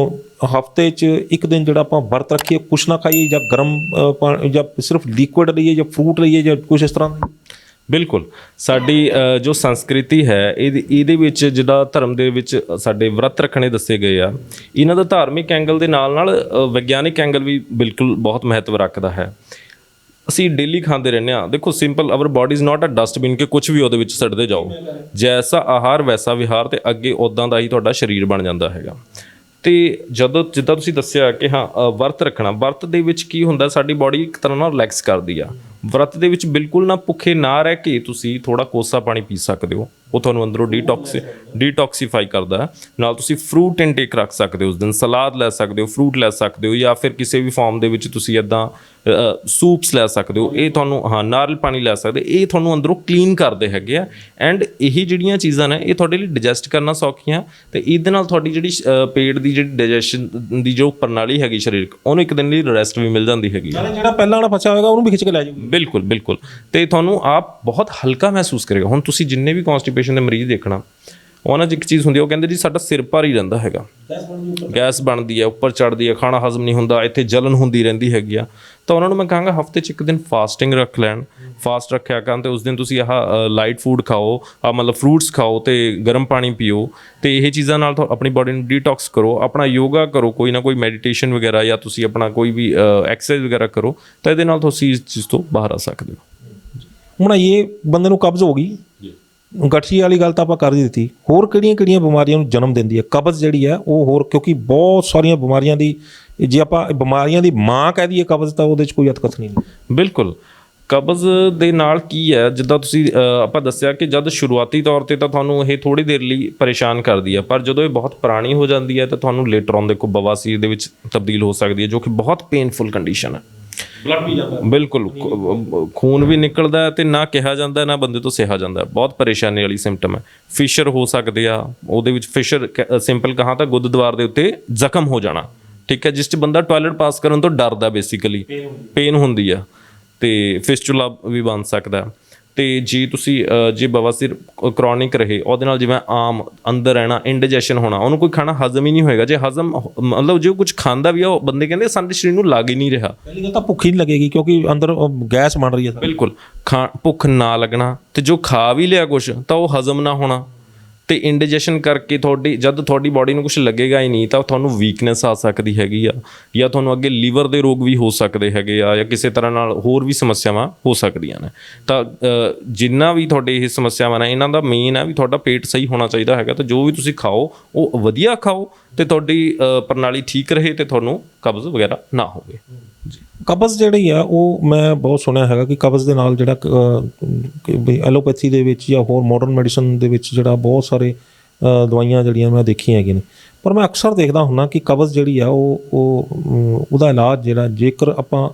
ਹਫ਼ਤੇ 'ਚ ਇੱਕ ਦਿਨ ਜਿਹੜਾ ਆਪਾਂ ਵਰਤ ਰੱਖੀਏ, ਕੁਛ ਨਾ ਖਾਈਏ, ਜਾਂ ਗਰਮ ਪਾਣੀ, ਜਾਂ ਸਿਰਫ ਲਿਕੁਇਡ ਲਈਏ, ਜਾਂ ਫਰੂਟ ਲਈਏ, ਜਾਂ ਕੁਛ ਇਸ ਤਰ੍ਹਾਂ ਦਾ? ਬਿਲਕੁਲ, ਸਾਡੀ ਜੋ ਸੰਸਕ੍ਰਿਤੀ ਹੈ ਇਹਦੇ ਵਿੱਚ ਜਿਹੜਾ ਧਰਮ ਦੇ ਵਿੱਚ ਸਾਡੇ ਵਰਤ ਰੱਖਣੇ ਦੱਸੇ ਗਏ ਆ, ਇਹਨਾਂ ਦਾ ਧਾਰਮਿਕ ਐਂਗਲ ਦੇ ਨਾਲ ਵਿਗਿਆਨਿਕ ਐਂਗਲ ਵੀ ਬਿਲਕੁਲ ਬਹੁਤ ਮਹੱਤਵ ਰੱਖਦਾ ਹੈ। ਅਸੀਂ ਡੇਲੀ ਖਾਂਦੇ ਰਹਿੰਦੇ ਹਾਂ। ਦੇਖੋ, simple, our body is not a dustbin ਕਿ ਕੁਛ ਵੀ ਉਹਦੇ ਵਿੱਚ ਸੁੱਟਦੇ ਜਾਓ, ਜੈਸਾ ਆਹਾਰ ਵੈਸਾ ਵਿਹਾਰ, ਤੇ ਅੱਗੇ ਉੱਦਾਂ ਦਾ ਹੀ ਤੁਹਾਡਾ ਸਰੀਰ ਬਣ ਜਾਂਦਾ ਹੈਗਾ। ਤੇ ਜਿੱਦਾਂ ਤੁਸੀਂ ਦੱਸਿਆ ਕਿ ਹਾਂ ਵਰਤ ਰੱਖਣਾ, ਵਰਤ ਦੇ ਵਿੱਚ ਕੀ ਹੁੰਦਾ, ਸਾਡੀ ਬਾਡੀ ਇੱਕ ਤਰ੍ਹਾਂ ਨਾਲ ਰਿਲੈਕਸ ਕਰਦੀ ਆ। ਵਰਤ ਦੇ ਵਿੱਚ ਬਿਲਕੁਲ ਨਾ ਭੁੱਖੇ ਨਾ ਰਹਿ ਕੇ ਤੁਸੀਂ ਥੋੜਾ ਕੋਸਾ ਪਾਣੀ ਪੀ ਸਕਦੇ ਹੋ, ਉਹ ਤੁਹਾਨੂੰ ਅੰਦਰੋਂ ਡੀਟੌਕਸੀਫਾਈ ਕਰਦਾ। ਨਾਲ ਤੁਸੀਂ ਫਰੂਟ ਇਨਟੇਕ ਰੱਖ ਸਕਦੇ ਹੋ, ਉਸ ਦਿਨ ਸਲਾਦ ਲੈ ਸਕਦੇ ਹੋ, ਫਰੂਟ ਲੈ ਸਕਦੇ ਹੋ, ਜਾਂ ਫਿਰ ਕਿਸੇ ਵੀ ਫਾਰਮ ਦੇ ਵਿੱਚ ਤੁਸੀਂ ਇੱਦਾਂ ਸੂਪਸ ਲੈ ਸਕਦੇ ਹੋ। ਇਹ ਤੁਹਾਨੂੰ ਨਾਰੀਅਲ ਪਾਣੀ ਲੈ ਸਕਦੇ, ਇਹ ਤੁਹਾਨੂੰ ਅੰਦਰੋਂ ਕਲੀਨ ਕਰਦੇ ਹੈਗੇ ਆ। ਐਂਡ ਇਹ ਜਿਹੜੀਆਂ ਚੀਜ਼ਾਂ ਨੇ ਇਹ ਤੁਹਾਡੇ ਲਈ ਡਾਈਜੈਸਟ ਕਰਨਾ ਸੌਖੀਆਂ, ਤੇ ਇਹਦੇ ਨਾਲ ਤੁਹਾਡੀ ਜਿਹੜੀ ਪੇਟ ਦੀ ਜਿਹੜੀ ਡਾਈਜੈਸ਼ਨ ਦੀ ਜੋ ਪ੍ਰਣਾਲੀ ਹੈਗੀ ਸਰੀਰਕ, ਉਹਨੂੰ ਇੱਕ ਦਿਨ ਲਈ ਰੈਸਟ ਵੀ ਮਿਲ ਜਾਂਦੀ ਹੈਗੀ। ਜਿਹੜਾ ਪਹਿਲਾਂ ਵਾਲਾ ਫਸਿਆ ਹੋਏਗਾ ਉਹਨੂੰ ਵੀ ਖਿੱਚ ਕੇ ਲੈ ਜਾਓ। ਬਿਲਕੁਲ, ਤੇ ਤੁਹਾਨੂੰ ਆਪ ਬਹੁਤ ਹਲਕਾ ਮਹਿਸੂਸ ਕਰੇਗਾ। ਹੁਣ ਤੁਸੀਂ ਜਿੰਨੇ ਵੀ ਕੌਨਸਟੀਪੇਸ਼ਨ ਦੇ ਮਰੀਜ਼ ਦੇਖਣਾ, ਉਹਨਾਂ 'ਚ ਇੱਕ ਚੀਜ਼ ਹੁੰਦੀ, ਉਹ ਕਹਿੰਦੇ ਜੀ ਸਾਡਾ ਸਿਰ ਭਾਰੀ ਰਹਿੰਦਾ ਹੈਗਾ, ਗੈਸ ਬਣਦੀ ਹੈ, ਉੱਪਰ ਚੜ੍ਹਦੀ ਹੈ, ਖਾਣਾ ਹਜ਼ਮ ਨਹੀਂ ਹੁੰਦਾ, ਇੱਥੇ ਜਲਨ ਹੁੰਦੀ ਰਹਿੰਦੀ ਹੈਗੀ ਆ। ਤਾਂ ਉਹਨਾਂ ਨੂੰ ਮੈਂ ਕਹਾਂਗਾ ਹਫ਼ਤੇ 'ਚ ਇੱਕ ਦਿਨ ਫਾਸਟਿੰਗ ਰੱਖ ਲੈਣ, ਫਾਸਟ ਰੱਖਿਆ ਕਰਨ, ਤੇ ਉਸ ਦਿਨ ਤੁਸੀਂ ਲਾਈਟ ਫੂਡ ਖਾਓ, ਮਤਲਬ ਫਰੂਟਸ ਖਾਓ ਤੇ ਗਰਮ ਪਾਣੀ ਪੀਓ, ਤੇ ਇਹ ਚੀਜ਼ਾਂ ਨਾਲ ਆਪਣੀ ਬਾਡੀ ਨੂੰ ਡੀਟੌਕਸ ਕਰੋ, ਆਪਣਾ ਯੋਗਾ ਕਰੋ, ਕੋਈ ਨਾ ਕੋਈ ਮੈਡੀਟੇਸ਼ਨ ਵਗੈਰਾ, ਜਾਂ ਤੁਸੀਂ ਆਪਣਾ ਕੋਈ ਵੀ ਐਕਸਰਸਾਈਜ਼ ਵਗੈਰਾ ਕਰੋ, ਤਾਂ ਇਹਦੇ ਨਾਲ ਤੁਸੀਂ ਇਸ ਚੀਜ਼ ਤੋਂ ਬਾਹਰ ਆ ਸਕਦੇ ਹੋ। ਹੁਣ ਇਹ ਬੰਦੇ ਨੂੰ ਕਬਜ਼ ਹੋ ਗਈ, ਗਠੀਏ ਵਾਲੀ ਗੱਲ ਤਾਂ ਆਪਾਂ ਕਰ ਹੀ ਦਿੱਤੀ, ਹੋਰ ਕਿਹੜੀਆਂ ਬਿਮਾਰੀਆਂ ਨੂੰ ਜਨਮ ਦਿੰਦੀ ਹੈ ਕਬਜ਼ ਜਿਹੜੀ ਹੈ ਉਹ? ਹੋਰ ਕਿਉਂਕਿ ਬਹੁਤ ਸਾਰੀਆਂ ਬਿਮਾਰੀਆਂ ਦੀ, ਜੇ ਆਪਾਂ ਬਿਮਾਰੀਆਂ ਦੀ ਮਾਂ ਕਹਿ ਦਈਏ ਕਬਜ਼, ਤਾਂ ਉਹਦੇ 'ਚ ਕੋਈ ਅਤਕਥ ਨਹੀਂ। ਬਿਲਕੁਲ, ਕਬਜ਼ ਦੇ ਨਾਲ ਕੀ ਹੈ, ਜਿੱਦਾਂ ਤੁਸੀਂ ਆਪਾਂ ਦੱਸਿਆ ਕਿ ਜਦ ਸ਼ੁਰੂਆਤੀ ਤੌਰ ਤੇ ਤਾਂ ਤੁਹਾਨੂੰ ਇਹ ਥੋੜੀ ਦੇਰ ਲਈ ਪਰੇਸ਼ਾਨ ਕਰਦੀ ਹੈ, ਪਰ ਜਦੋਂ ਇਹ ਬਹੁਤ ਪੁਰਾਣੀ ਹੋ ਜਾਂਦੀ ਹੈ ਤਾਂ ਤੁਹਾਨੂੰ ਲੇਟਰ ਔਨ ਦੇਖੋ ਬਵਾਸੀਰ ਦੇ ਵਿੱਚ ਤਬਦੀਲ ਹੋ ਸਕਦੀ ਹੈ, ਜੋ ਕਿ ਬਹੁਤ ਪੇਨਫੁਲ ਕੰਡੀਸ਼ਨ ਹੈ। ਬਲੱਡ ਵੀ ਜਾਂਦਾ ਬਿਲਕੁਲ ਖੂਨ ਵੀ ਨਿਕਲਦਾ ਹੈ ਤੇ ਨਾ ਕਿਹਾ ਜਾਂਦਾ ਨਾ ਬੰਦੇ ਤੋਂ ਸਿਹਾ ਜਾਂਦਾ, ਬਹੁਤ ਪਰੇਸ਼ਾਨੀ ਵਾਲੀ ਸਿੰਪਟਮ ਹੈ। ਫਿਸ਼ਰ ਹੋ ਸਕਦੇ ਆ, ਉਹਦੇ ਵਿੱਚ ਫਿਸ਼ਰ ਸਿੰਪਲ ਕਹਾਂ ਤਾਂ ਗੁੱਦਦੁਆਰ ਦੇ ਉੱਤੇ ਜ਼ਖਮ ਹੋ ਜਾਣਾ, ਠੀਕ ਹੈ, ਜਿਸ 'ਚ ਬੰਦਾ ਟਾਇਲਟ ਪਾਸ ਕਰਨ ਤੋਂ ਡਰਦਾ, ਬੇਸਿਕਲੀ ਪੇਨ ਹੁੰਦੀ ਆ, ਤੇ ਫਿਸਚੂਲਾ ਵੀ ਬਣ ਸਕਦਾ। ਤੇ ਜੇ ਤੁਸੀਂ ਜੇ ਬਵਾਸੀਰ ਕਰੋਨਿਕ ਰਹੇ, ਉਹਦੇ ਨਾਲ ਜਿਵੇਂ ਆਮ ਅੰਦਰ ਰਹਿਣਾ, ਇੰਡਾਈਜੈਸ਼ਨ ਹੋਣਾ, ਉਹਨੂੰ ਕੋਈ ਖਾਣਾ ਹਜ਼ਮ ਹੀ ਨਹੀਂ ਹੋਏਗਾ। ਜੇ ਹਜ਼ਮ ਮਤਲਬ ਜੇ ਕੁਝ ਖਾਂਦਾ ਵੀ ਆ, ਉਹ ਬੰਦੇ ਕਹਿੰਦੇ ਸਾਡੇ ਸਰੀਰ ਨੂੰ ਲੱਗ ਹੀ ਨਹੀਂ ਰਿਹਾ। ਪਹਿਲੀ ਗੱਲ ਤਾਂ ਭੁੱਖ ਹੀ ਨਹੀਂ ਲੱਗੇਗੀ, ਕਿਉਂਕਿ ਅੰਦਰ ਗੈਸ ਬਣ ਰਹੀ ਹੈ। ਬਿਲਕੁਲ ਭੁੱਖ ਨਾ ਲੱਗਣਾ, ਤੇ ਜੋ ਖਾ ਵੀ ਲਿਆ ਕੁਛ ਤਾਂ ਉਹ ਹਜ਼ਮ ਨਾ ਹੋਣਾ, ਤੇ ਇੰਡਾਈਜੈਸ਼ਨ ਕਰਕੇ ਜਦ ਤੁਹਾਡੀ ਬਾਡੀ ਨੂੰ ਕੁਝ ਲੱਗੇਗਾ ਹੀ ਨਹੀਂ ਤਾਂ ਤੁਹਾਨੂੰ ਵੀਕਨੈਸ ਆ ਸਕਦੀ ਹੈਗੀ ਆ, ਜਾਂ ਤੁਹਾਨੂੰ ਅੱਗੇ ਲੀਵਰ ਦੇ ਰੋਗ ਵੀ ਹੋ ਸਕਦੇ ਹੈਗੇ ਆ, ਜਾਂ ਕਿਸੇ ਤਰ੍ਹਾਂ ਨਾਲ ਹੋਰ ਵੀ ਸਮੱਸਿਆਵਾਂ ਹੋ ਸਕਦੀਆਂ ਨੇ। ਤਾਂ ਜਿੰਨਾ ਵੀ ਤੁਹਾਡੇ ਇਹ ਸਮੱਸਿਆਵਾਂ ਨੇ, ਇਹਨਾਂ ਦਾ ਮੇਨ ਹੈ ਵੀ ਤੁਹਾਡਾ ਪੇਟ ਸਹੀ ਹੋਣਾ ਚਾਹੀਦਾ ਹੈਗਾ। ਤਾਂ ਜੋ ਵੀ ਤੁਸੀਂ ਖਾਓ ਉਹ ਵਧੀਆ ਖਾਓ, ਤੇ ਤੁਹਾਡੀ ਪ੍ਰਣਾਲੀ ਠੀਕ ਰਹੇ, ਤੇ ਤੁਹਾਨੂੰ ਕਬਜ਼ ਵਗੈਰਾ ਨਾ ਹੋਵੇ। ਕਬਜ਼ ਜਿਹੜੀ ਆ ਉਹ ਮੈਂ ਬਹੁਤ ਸੁਣਿਆ ਹੈਗਾ ਕਿ ਕਬਜ਼ ਦੇ ਨਾਲ ਜਿਹੜਾ ਐਲੋਪੈਥੀ ਦੇ ਵਿੱਚ ਜਾਂ ਹੋਰ ਮਾਡਰਨ ਮੈਡੀਸਨ ਦੇ ਵਿੱਚ ਜਿਹੜਾ ਬਹੁਤ ਸਾਰੇ ਦਵਾਈਆਂ ਜਿਹੜੀਆਂ ਮੈਂ ਦੇਖੀਆਂ ਹੈਗੀਆਂ ਨੇ, ਪਰ ਮੈਂ ਅਕਸਰ ਦੇਖਦਾ ਹੁੰਦਾ ਕਿ ਕਬਜ਼ ਜਿਹੜੀ ਆ ਉਹਦਾ ਇਲਾਜ ਜਿਹੜਾ ਜੇਕਰ ਆਪਾਂ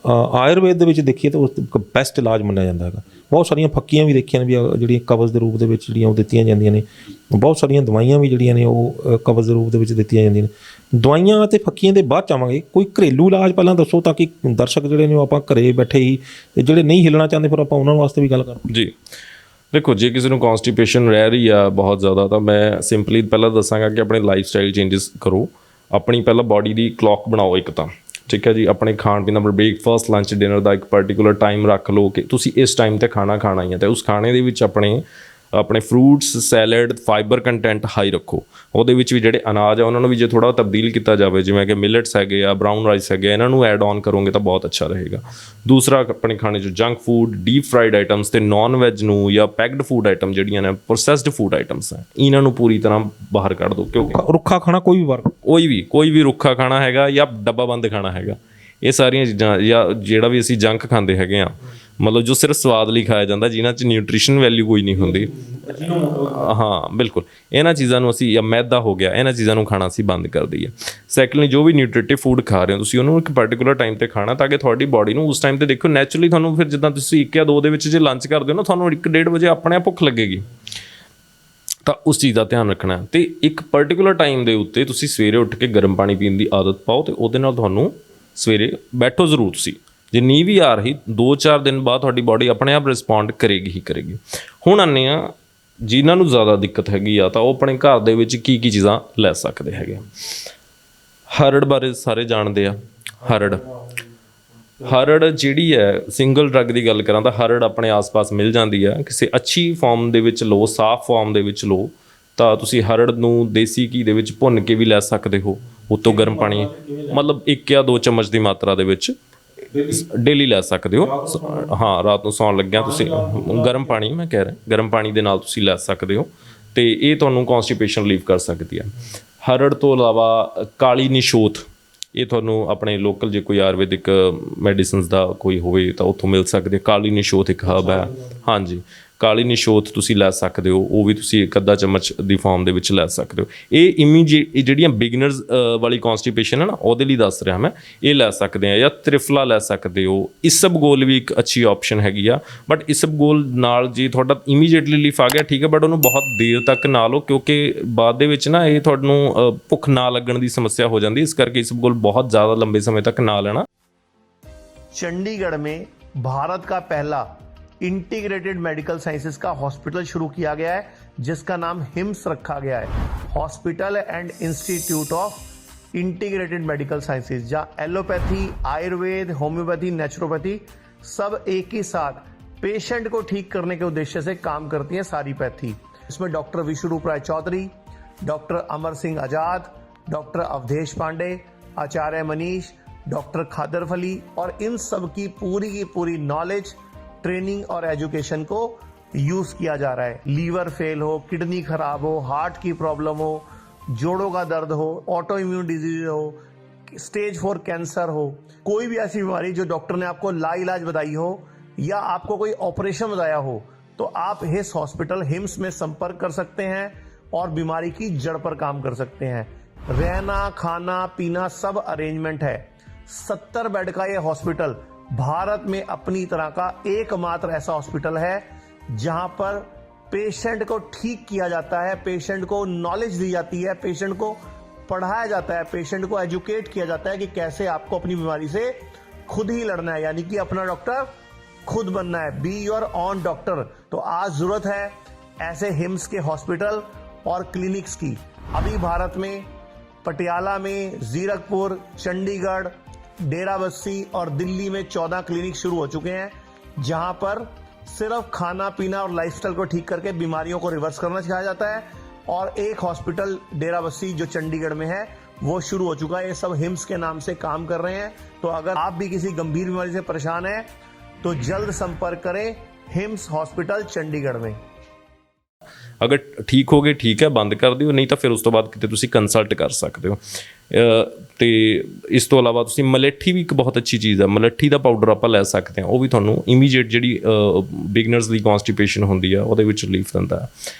ਆਯੁਰਵੇਦ ਦੇ ਵਿੱਚ ਦੇਖੀਏ ਤਾਂ ਉਹ ਬੈਸਟ ਇਲਾਜ ਮੰਨਿਆ ਜਾਂਦਾ ਹੈਗਾ। ਬਹੁਤ ਸਾਰੀਆਂ ਫੱਕੀਆਂ ਵੀ ਦੇਖੀਆਂ ਨੇ ਵੀ ਜਿਹੜੀਆਂ ਕਬਜ਼ ਦੇ ਰੂਪ ਦੇ ਵਿੱਚ ਜਿਹੜੀਆਂ ਉਹ ਦਿੱਤੀਆਂ ਜਾਂਦੀਆਂ ਨੇ, ਬਹੁਤ ਸਾਰੀਆਂ ਦਵਾਈਆਂ ਵੀ ਜਿਹੜੀਆਂ ਨੇ ਉਹ ਕਬਜ਼ ਦੇ ਰੂਪ ਦੇ ਵਿੱਚ ਦਿੱਤੀਆਂ ਜਾਂਦੀਆਂ ਨੇ। ਦਵਾਈਆਂ ਅਤੇ ਫੱਕੀਆਂ ਦੇ ਬਾਅਦ ਚਾਹਾਂਗੇ, ਕੋਈ ਘਰੇਲੂ ਇਲਾਜ ਪਹਿਲਾਂ ਦੱਸੋ ਤਾਂ ਕਿ ਦਰਸ਼ਕ ਜਿਹੜੇ ਨੇ ਉਹ ਆਪਾਂ ਘਰੇ ਬੈਠੇ ਹੀ, ਤੇ ਜਿਹੜੇ ਨਹੀਂ ਹਿੱਲਣਾ ਚਾਹੁੰਦੇ ਫਿਰ ਆਪਾਂ ਉਹਨਾਂ ਵਾਸਤੇ ਵੀ ਗੱਲ ਕਰਾਂਗੇ। ਜੀ ਦੇਖੋ, ਜੇ ਕਿਸੇ ਨੂੰ ਕੌਨਸਟੀਪੇਸ਼ਨ ਰਹਿ ਰਹੀ ਆ ਬਹੁਤ ਜ਼ਿਆਦਾ, ਤਾਂ ਮੈਂ ਸਿੰਪਲੀ ਪਹਿਲਾਂ ਦੱਸਾਂਗਾ ਕਿ ਆਪਣੇ ਲਾਈਫ ਸਟਾਈਲ ਚੇਂਜਸ ਕਰੋ। ਆਪਣੀ ਪਹਿਲਾਂ ਬਾਡੀ ਦੀ ਕਲੌਕ ਬਣਾਓ ਇੱਕ ਤਾਂ, ਠੀਕ ਹੈ ਜੀ। ਆਪਣੇ ਖਾਣ ਪੀਣ ਦਾ ਬ੍ਰੇਕਫਾਸਟ, ਲੰਚ, ਡਿਨਰ ਦਾ ਇੱਕ ਪਾਰਟੀਕੂਲਰ ਟਾਈਮ ਰੱਖ ਲਓ ਕਿ ਤੁਸੀਂ ਇਸ ਟਾਈਮ ਤੇ ਖਾਣਾ ਖਾਣਾ ਹੀ ਹੈ, ਤੇ ਉਸ ਖਾਣੇ ਦੇ ਵਿੱਚ ਆਪਣੇ fruits, salad, fibre content high ਰੱਖੋ। ਉਹਦੇ ਵਿੱਚ ਵੀ ਜਿਹੜੇ ਅਨਾਜ ਆ ਉਹਨਾਂ ਨੂੰ ਵੀ ਜੇ ਥੋੜ੍ਹਾ ਤਬਦੀਲ ਕੀਤਾ ਜਾਵੇ, ਜਿਵੇਂ ਕਿ ਮਿਲਟਸ ਹੈਗੇ ਆ, ਬਰਾਊਨ ਰਾਈਸ ਹੈਗੇ, ਇਹਨਾਂ ਨੂੰ ਐਡ ਔਨ ਕਰੋਗੇ ਤਾਂ ਬਹੁਤ ਅੱਛਾ ਰਹੇਗਾ। ਦੂਸਰਾ, ਆਪਣੇ ਖਾਣੇ 'ਚ junk food, deep fried items ਤੇ ਨੌਨ ਵੈਜ ਨੂੰ ਜਾਂ ਪੈਕਡ ਫੂਡ ਆਈਟਮ ਜਿਹੜੀਆਂ ਨੇ, ਪ੍ਰੋਸੈਸਡ ਫੂਡ ਆਈਟਮਸ ਹੈ, ਇਹਨਾਂ ਨੂੰ ਪੂਰੀ ਤਰ੍ਹਾਂ ਬਾਹਰ ਕੱਢ ਦਿਓ। ਕਿਉਂਕਿ ਰੁੱਖਾ ਖਾਣਾ ਕੋਈ ਵੀ ਰੁੱਖਾ ਖਾਣਾ ਹੈਗਾ ਜਾਂ ਡੱਬਾ ਬੰਦ ਖਾਣਾ ਹੈਗਾ, ਇਹ ਸਾਰੀਆਂ ਚੀਜ਼ਾਂ, ਜਾਂ ਜਿਹੜਾ ਵੀ ਅਸੀਂ ਜੰਕ ਖਾਂਦੇ ਹੈਗੇ ਆ, ਮਤਲਬ ਜੋ ਸਿਰਫ ਸਵਾਦ ਲਈ ਖਾਇਆ ਜਾਂਦਾ, ਜਿਨ੍ਹਾਂ 'ਚ ਨਿਊਟ੍ਰੀਸ਼ਨ ਵੈਲਿਊ ਕੋਈ ਨਹੀਂ ਹੁੰਦੀ, ਹਾਂ ਬਿਲਕੁਲ, ਇਹਨਾਂ ਚੀਜ਼ਾਂ ਨੂੰ ਅਸੀਂ, ਜਾਂ ਮੈਦਾ ਹੋ ਗਿਆ, ਇਹਨਾਂ ਚੀਜ਼ਾਂ ਨੂੰ ਖਾਣਾ ਅਸੀਂ ਬੰਦ ਕਰ ਦਈਏ। ਸੈਕੰਡਲੀ, ਜੋ ਵੀ ਨਿਊਟ੍ਰੀਟਿਵ ਫੂਡ ਖਾ ਰਹੇ ਹੋ ਤੁਸੀਂ, ਉਹਨੂੰ ਇੱਕ ਪਾਰਟੀਕੂਲਰ ਟਾਈਮ 'ਤੇ ਖਾਣਾ, ਤਾਂ ਕਿ ਤੁਹਾਡੀ ਬਾਡੀ ਨੂੰ ਉਸ ਟਾਈਮ 'ਤੇ ਦੇਖੋ ਨੈਚੁਰਲੀ ਤੁਹਾਨੂੰ ਫਿਰ ਜਿੱਦਾਂ ਤੁਸੀਂ 1 ਜਾਂ 2 ਦੇ ਵਿੱਚ ਜੇ ਲੰਚ ਕਰਦੇ ਹੋ ਨਾ, ਤੁਹਾਨੂੰ 1-1:30 ਵਜੇ ਆਪਣੇ ਆਪ ਭੁੱਖ ਲੱਗੇਗੀ। ਤਾਂ ਉਸ ਚੀਜ਼ ਦਾ ਧਿਆਨ ਰੱਖਣਾ, ਤੇ ਇੱਕ ਪਾਰਟੀਕੂਲਰ ਟਾਈਮ ਦੇ ਉੱਤੇ ਤੁਸੀਂ ਸਵੇਰੇ ਉੱਠ ਕੇ ਗਰਮ ਪਾਣੀ ਪੀਣ ਦੀ ਆਦਤ ਪਾਓ, ਤੇ ਉਹਦੇ ਨਾਲ ਤੁਹਾਨੂੰ ਸਵੇਰੇ ਬੈਠੋ ਜ਼ਰੂਰ ਤੁਸੀਂ। ਜੇ ਨੀਂਦ ਵੀ ਆ ਰਹੀ, 2-4 ਦਿਨ ਬਾਅਦ ਤੁਹਾਡੀ ਬਾਡੀ ਆਪਣੇ ਆਪ ਰਿਸਪੌਂਡ ਕਰੇਗੀ ਹੀ ਕਰੇਗੀ। ਹੁਣ ਆਉਂਦੇ ਹਾਂ ਜਿਨ੍ਹਾਂ ਨੂੰ ਜ਼ਿਆਦਾ ਦਿੱਕਤ ਹੈਗੀ ਆ, ਤਾਂ ਉਹ ਆਪਣੇ ਘਰ ਦੇ ਵਿੱਚ ਕੀ ਕੀ ਚੀਜ਼ਾਂ ਲੈ ਸਕਦੇ ਹੈਗੇ। ਹਰੜ ਬਾਰੇ ਸਾਰੇ ਜਾਣਦੇ ਆ। ਹਰੜ ਜਿਹੜੀ ਹੈ, ਸਿੰਗਲ ਡਰੱਗ ਦੀ ਗੱਲ ਕਰਾਂ ਤਾਂ ਹਰੜ ਆਪਣੇ ਆਸ-ਪਾਸ ਮਿਲ ਜਾਂਦੀ ਹੈ। ਕਿਸੇ ਅੱਛੀ ਫਾਰਮ ਦੇ ਵਿੱਚ ਲਓ, ਸਾਫ਼ ਫਾਰਮ ਦੇ ਵਿੱਚ ਲਓ, ਤਾਂ ਤੁਸੀਂ ਹਰੜ ਨੂੰ ਦੇਸੀ ਘੀ ਦੇ ਵਿੱਚ ਭੁੰਨ ਕੇ ਵੀ ਲੈ ਸਕਦੇ ਹੋ। ਉੱਤੋਂ ਗਰਮ ਪਾਣੀ, ਮਤਲਬ 1 ਜਾਂ 2 ਚਮਚ ਦੀ ਮਾਤਰਾ ਦੇ ਵਿੱਚ ਡੇਲੀ ਲੈ ਸਕਦੇ ਹੋ। ਹਾਂ, ਰਾਤ ਨੂੰ ਸੌਣ ਲੱਗਿਆ ਤੁਸੀਂ ਗਰਮ ਪਾਣੀ, ਮੈਂ ਕਹਿ ਰਿਹਾ ਗਰਮ ਪਾਣੀ ਦੇ ਨਾਲ ਤੁਸੀਂ ਲੈ ਸਕਦੇ ਹੋ, ਤੇ ਇਹ ਤੁਹਾਨੂੰ ਕੌਨਸਟੀਪੇਸ਼ਨ ਰਿਲੀਵ ਕਰ ਸਕਦੀ ਹੈ। ਹਰੜ ਤੋਂ ਇਲਾਵਾ ਕਾਲੀ ਨਿਸ਼ੋਥ, ਇਹ ਤੁਹਾਨੂੰ ਆਪਣੇ ਲੋਕਲ ਜੇ ਕੋਈ ਆਯੁਰਵੈਦਿਕ ਮੈਡੀਸਿਨਸ ਦਾ ਕੋਈ ਹੋਵੇ ਤਾਂ ਉੱਥੋਂ ਮਿਲ ਸਕਦੇ। ਕਾਲੀ ਨਿਸ਼ੋਥ ਇੱਕ ਹਰਬ ਹੈ, ਹਾਂਜੀ, ਕਾਲੀ ਨਿਸ਼ੋਥ ਤੁਸੀਂ ਲੈ ਸਕਦੇ ਹੋ, ਉਹ ਵੀ ਤੁਸੀਂ 1 ਅੱਧਾ ਚਮਚ ਦੀ ਫਾਰਮ ਦੇ ਵਿੱਚ ਲੈ ਸਕਦੇ ਹੋ। ਇਹ ਜਿਹੜੀਆਂ ਬਿਗਨਰਸ ਵਾਲੀ ਕੌਨਸਟੀਪੇਸ਼ਨ ਹੈ ਨਾ, ਉਹਦੇ ਲਈ ਦੱਸ ਰਿਹਾ ਮੈਂ, ਇਹ ਲੈ ਸਕਦੇ ਆ। ਜਾਂ ਤ੍ਰਿਫਲਾ ਲੈ ਸਕਦੇ ਹੋ। ਇਸਬਗੋਲ ਵੀ ਇੱਕ ਅੱਛੀ ਆਪਸ਼ਨ ਹੈਗੀ ਆ, ਬਟ ਇਸਬਗੋਲ ਨਾਲ ਜੇ ਤੁਹਾਡਾ ਇਮੀਡੀਏਟਲੀ ਰਿਲੀਫ ਆ ਗਿਆ ਠੀਕ ਹੈ, ਬਟ ਉਹਨੂੰ ਬਹੁਤ ਦੇਰ ਤੱਕ ਨਾ ਲਓ, ਕਿਉਂਕਿ ਬਾਅਦ ਦੇ ਵਿੱਚ ਨਾ ਇਹ ਤੁਹਾਨੂੰ ਭੁੱਖ ਨਾ ਲੱਗਣ ਦੀ ਸਮੱਸਿਆ ਹੋ ਜਾਂਦੀ, ਇਸ ਕਰਕੇ ਇਸਬਗੋਲ ਬਹੁਤ ਜ਼ਿਆਦਾ ਲੰਬੇ ਸਮੇਂ ਤੱਕ ਨਾ ਲੈਣਾ। चंडीगढ़ में भारत का पहला इंटीग्रेटेड मेडिकल साइंसेज का हॉस्पिटल शुरू किया गया है, जिसका नाम हिम्स रखा गया है, hospital and institute of integrated medical sciences, जहां एलोपैथी, आयुर्वेद, होम्योपैथी, नेचुरोपैथी सब एक ही साथ पेशेंट को ठीक करने के उद्देश्य से काम करती है सारी पैथी। इसमें डॉक्टर विश्वरूप राय चौधरी, डॉक्टर अमर सिंह आजाद, डॉक्टर अवधेश पांडे, आचार्य मनीष, डॉक्टर खादर फली, और इन सब की पूरी नॉलेज, ट्रेनिंग और एजुकेशन को यूज किया जा रहा है। लीवर फेल हो, किडनी खराब हो, हार्ट की प्रॉब्लम हो, जोड़ों का दर्द हो, ऑटो इम्यून डिजीज हो, स्टेज 4 कैंसर हो, कोई भी ऐसी बीमारी जो डॉक्टर ने आपको लाइलाज बताई हो, या आपको कोई ऑपरेशन बताया हो तो आप हिस हॉस्पिटल हिम्स में संपर्क कर सकते हैं और बीमारी की जड़ पर काम कर सकते हैं। रहना खाना पीना सब अरेंजमेंट है। 70 बेड का यह हॉस्पिटल भारत में अपनी तरह का एकमात्र ऐसा हॉस्पिटल है जहां पर पेशेंट को ठीक किया जाता है, पेशेंट को नॉलेज दी जाती है, पेशेंट को पढ़ाया जाता है, पेशेंट को एजुकेट किया जाता है कि कैसे आपको अपनी बीमारी से खुद ही लड़ना है, यानी कि अपना डॉक्टर खुद बनना है। Be your on doctor. तो आज जरूरत है ऐसे हिम्स के हॉस्पिटल और क्लिनिक्स की। अभी भारत में पटियाला में, जीरकपुर, चंडीगढ़, डेराबस्सी और दिल्ली में 14 क्लिनिक शुरू हो चुके हैं जहां पर सिर्फ खाना पीना और लाइफस्टाइल को ठीक करके बीमारियों को रिवर्स करना सिखाया जाता है। और एक हॉस्पिटल डेराबस्सी जो चंडीगढ़ में है वो शुरू हो चुका है। ये सब हिम्स के नाम से काम कर रहे हैं। तो अगर आप भी किसी गंभीर बीमारी से परेशान हैं तो जल्द संपर्क करें हिम्स हॉस्पिटल चंडीगढ़ में। ਅਗਰ ਠੀਕ ਹੋ ਗਏ ਠੀਕ ਹੈ, ਬੰਦ ਕਰ ਦਿਓ, ਨਹੀਂ ਤਾਂ ਫਿਰ ਉਸ ਤੋਂ ਬਾਅਦ ਕਿਤੇ ਤੁਸੀਂ ਕੰਸਲਟ ਕਰ ਸਕਦੇ ਹੋ। ਤੇ ਇਸ ਤੋਂ ਇਲਾਵਾ ਤੁਸੀਂ ਮਲੇਠੀ ਵੀ ਇੱਕ ਬਹੁਤ ਅੱਛੀ ਚੀਜ਼ ਹੈ, ਮਲੇਠੀ ਦਾ ਪਾਊਡਰ ਆਪਾਂ ਲੈ ਸਕਦੇ ਹਾਂ। ਉਹ ਵੀ ਤੁਹਾਨੂੰ ਇਮੀਡੀਏਟ ਜਿਹੜੀ ਬਿਗਨਰਸ ਦੀ ਕੌਂਸਟੀਪੇਸ਼ਨ ਹੁੰਦੀ ਆ ਉਹਦੇ ਵਿੱਚ ਰਿਲੀਫ ਦਿੰਦਾ ਹੈ।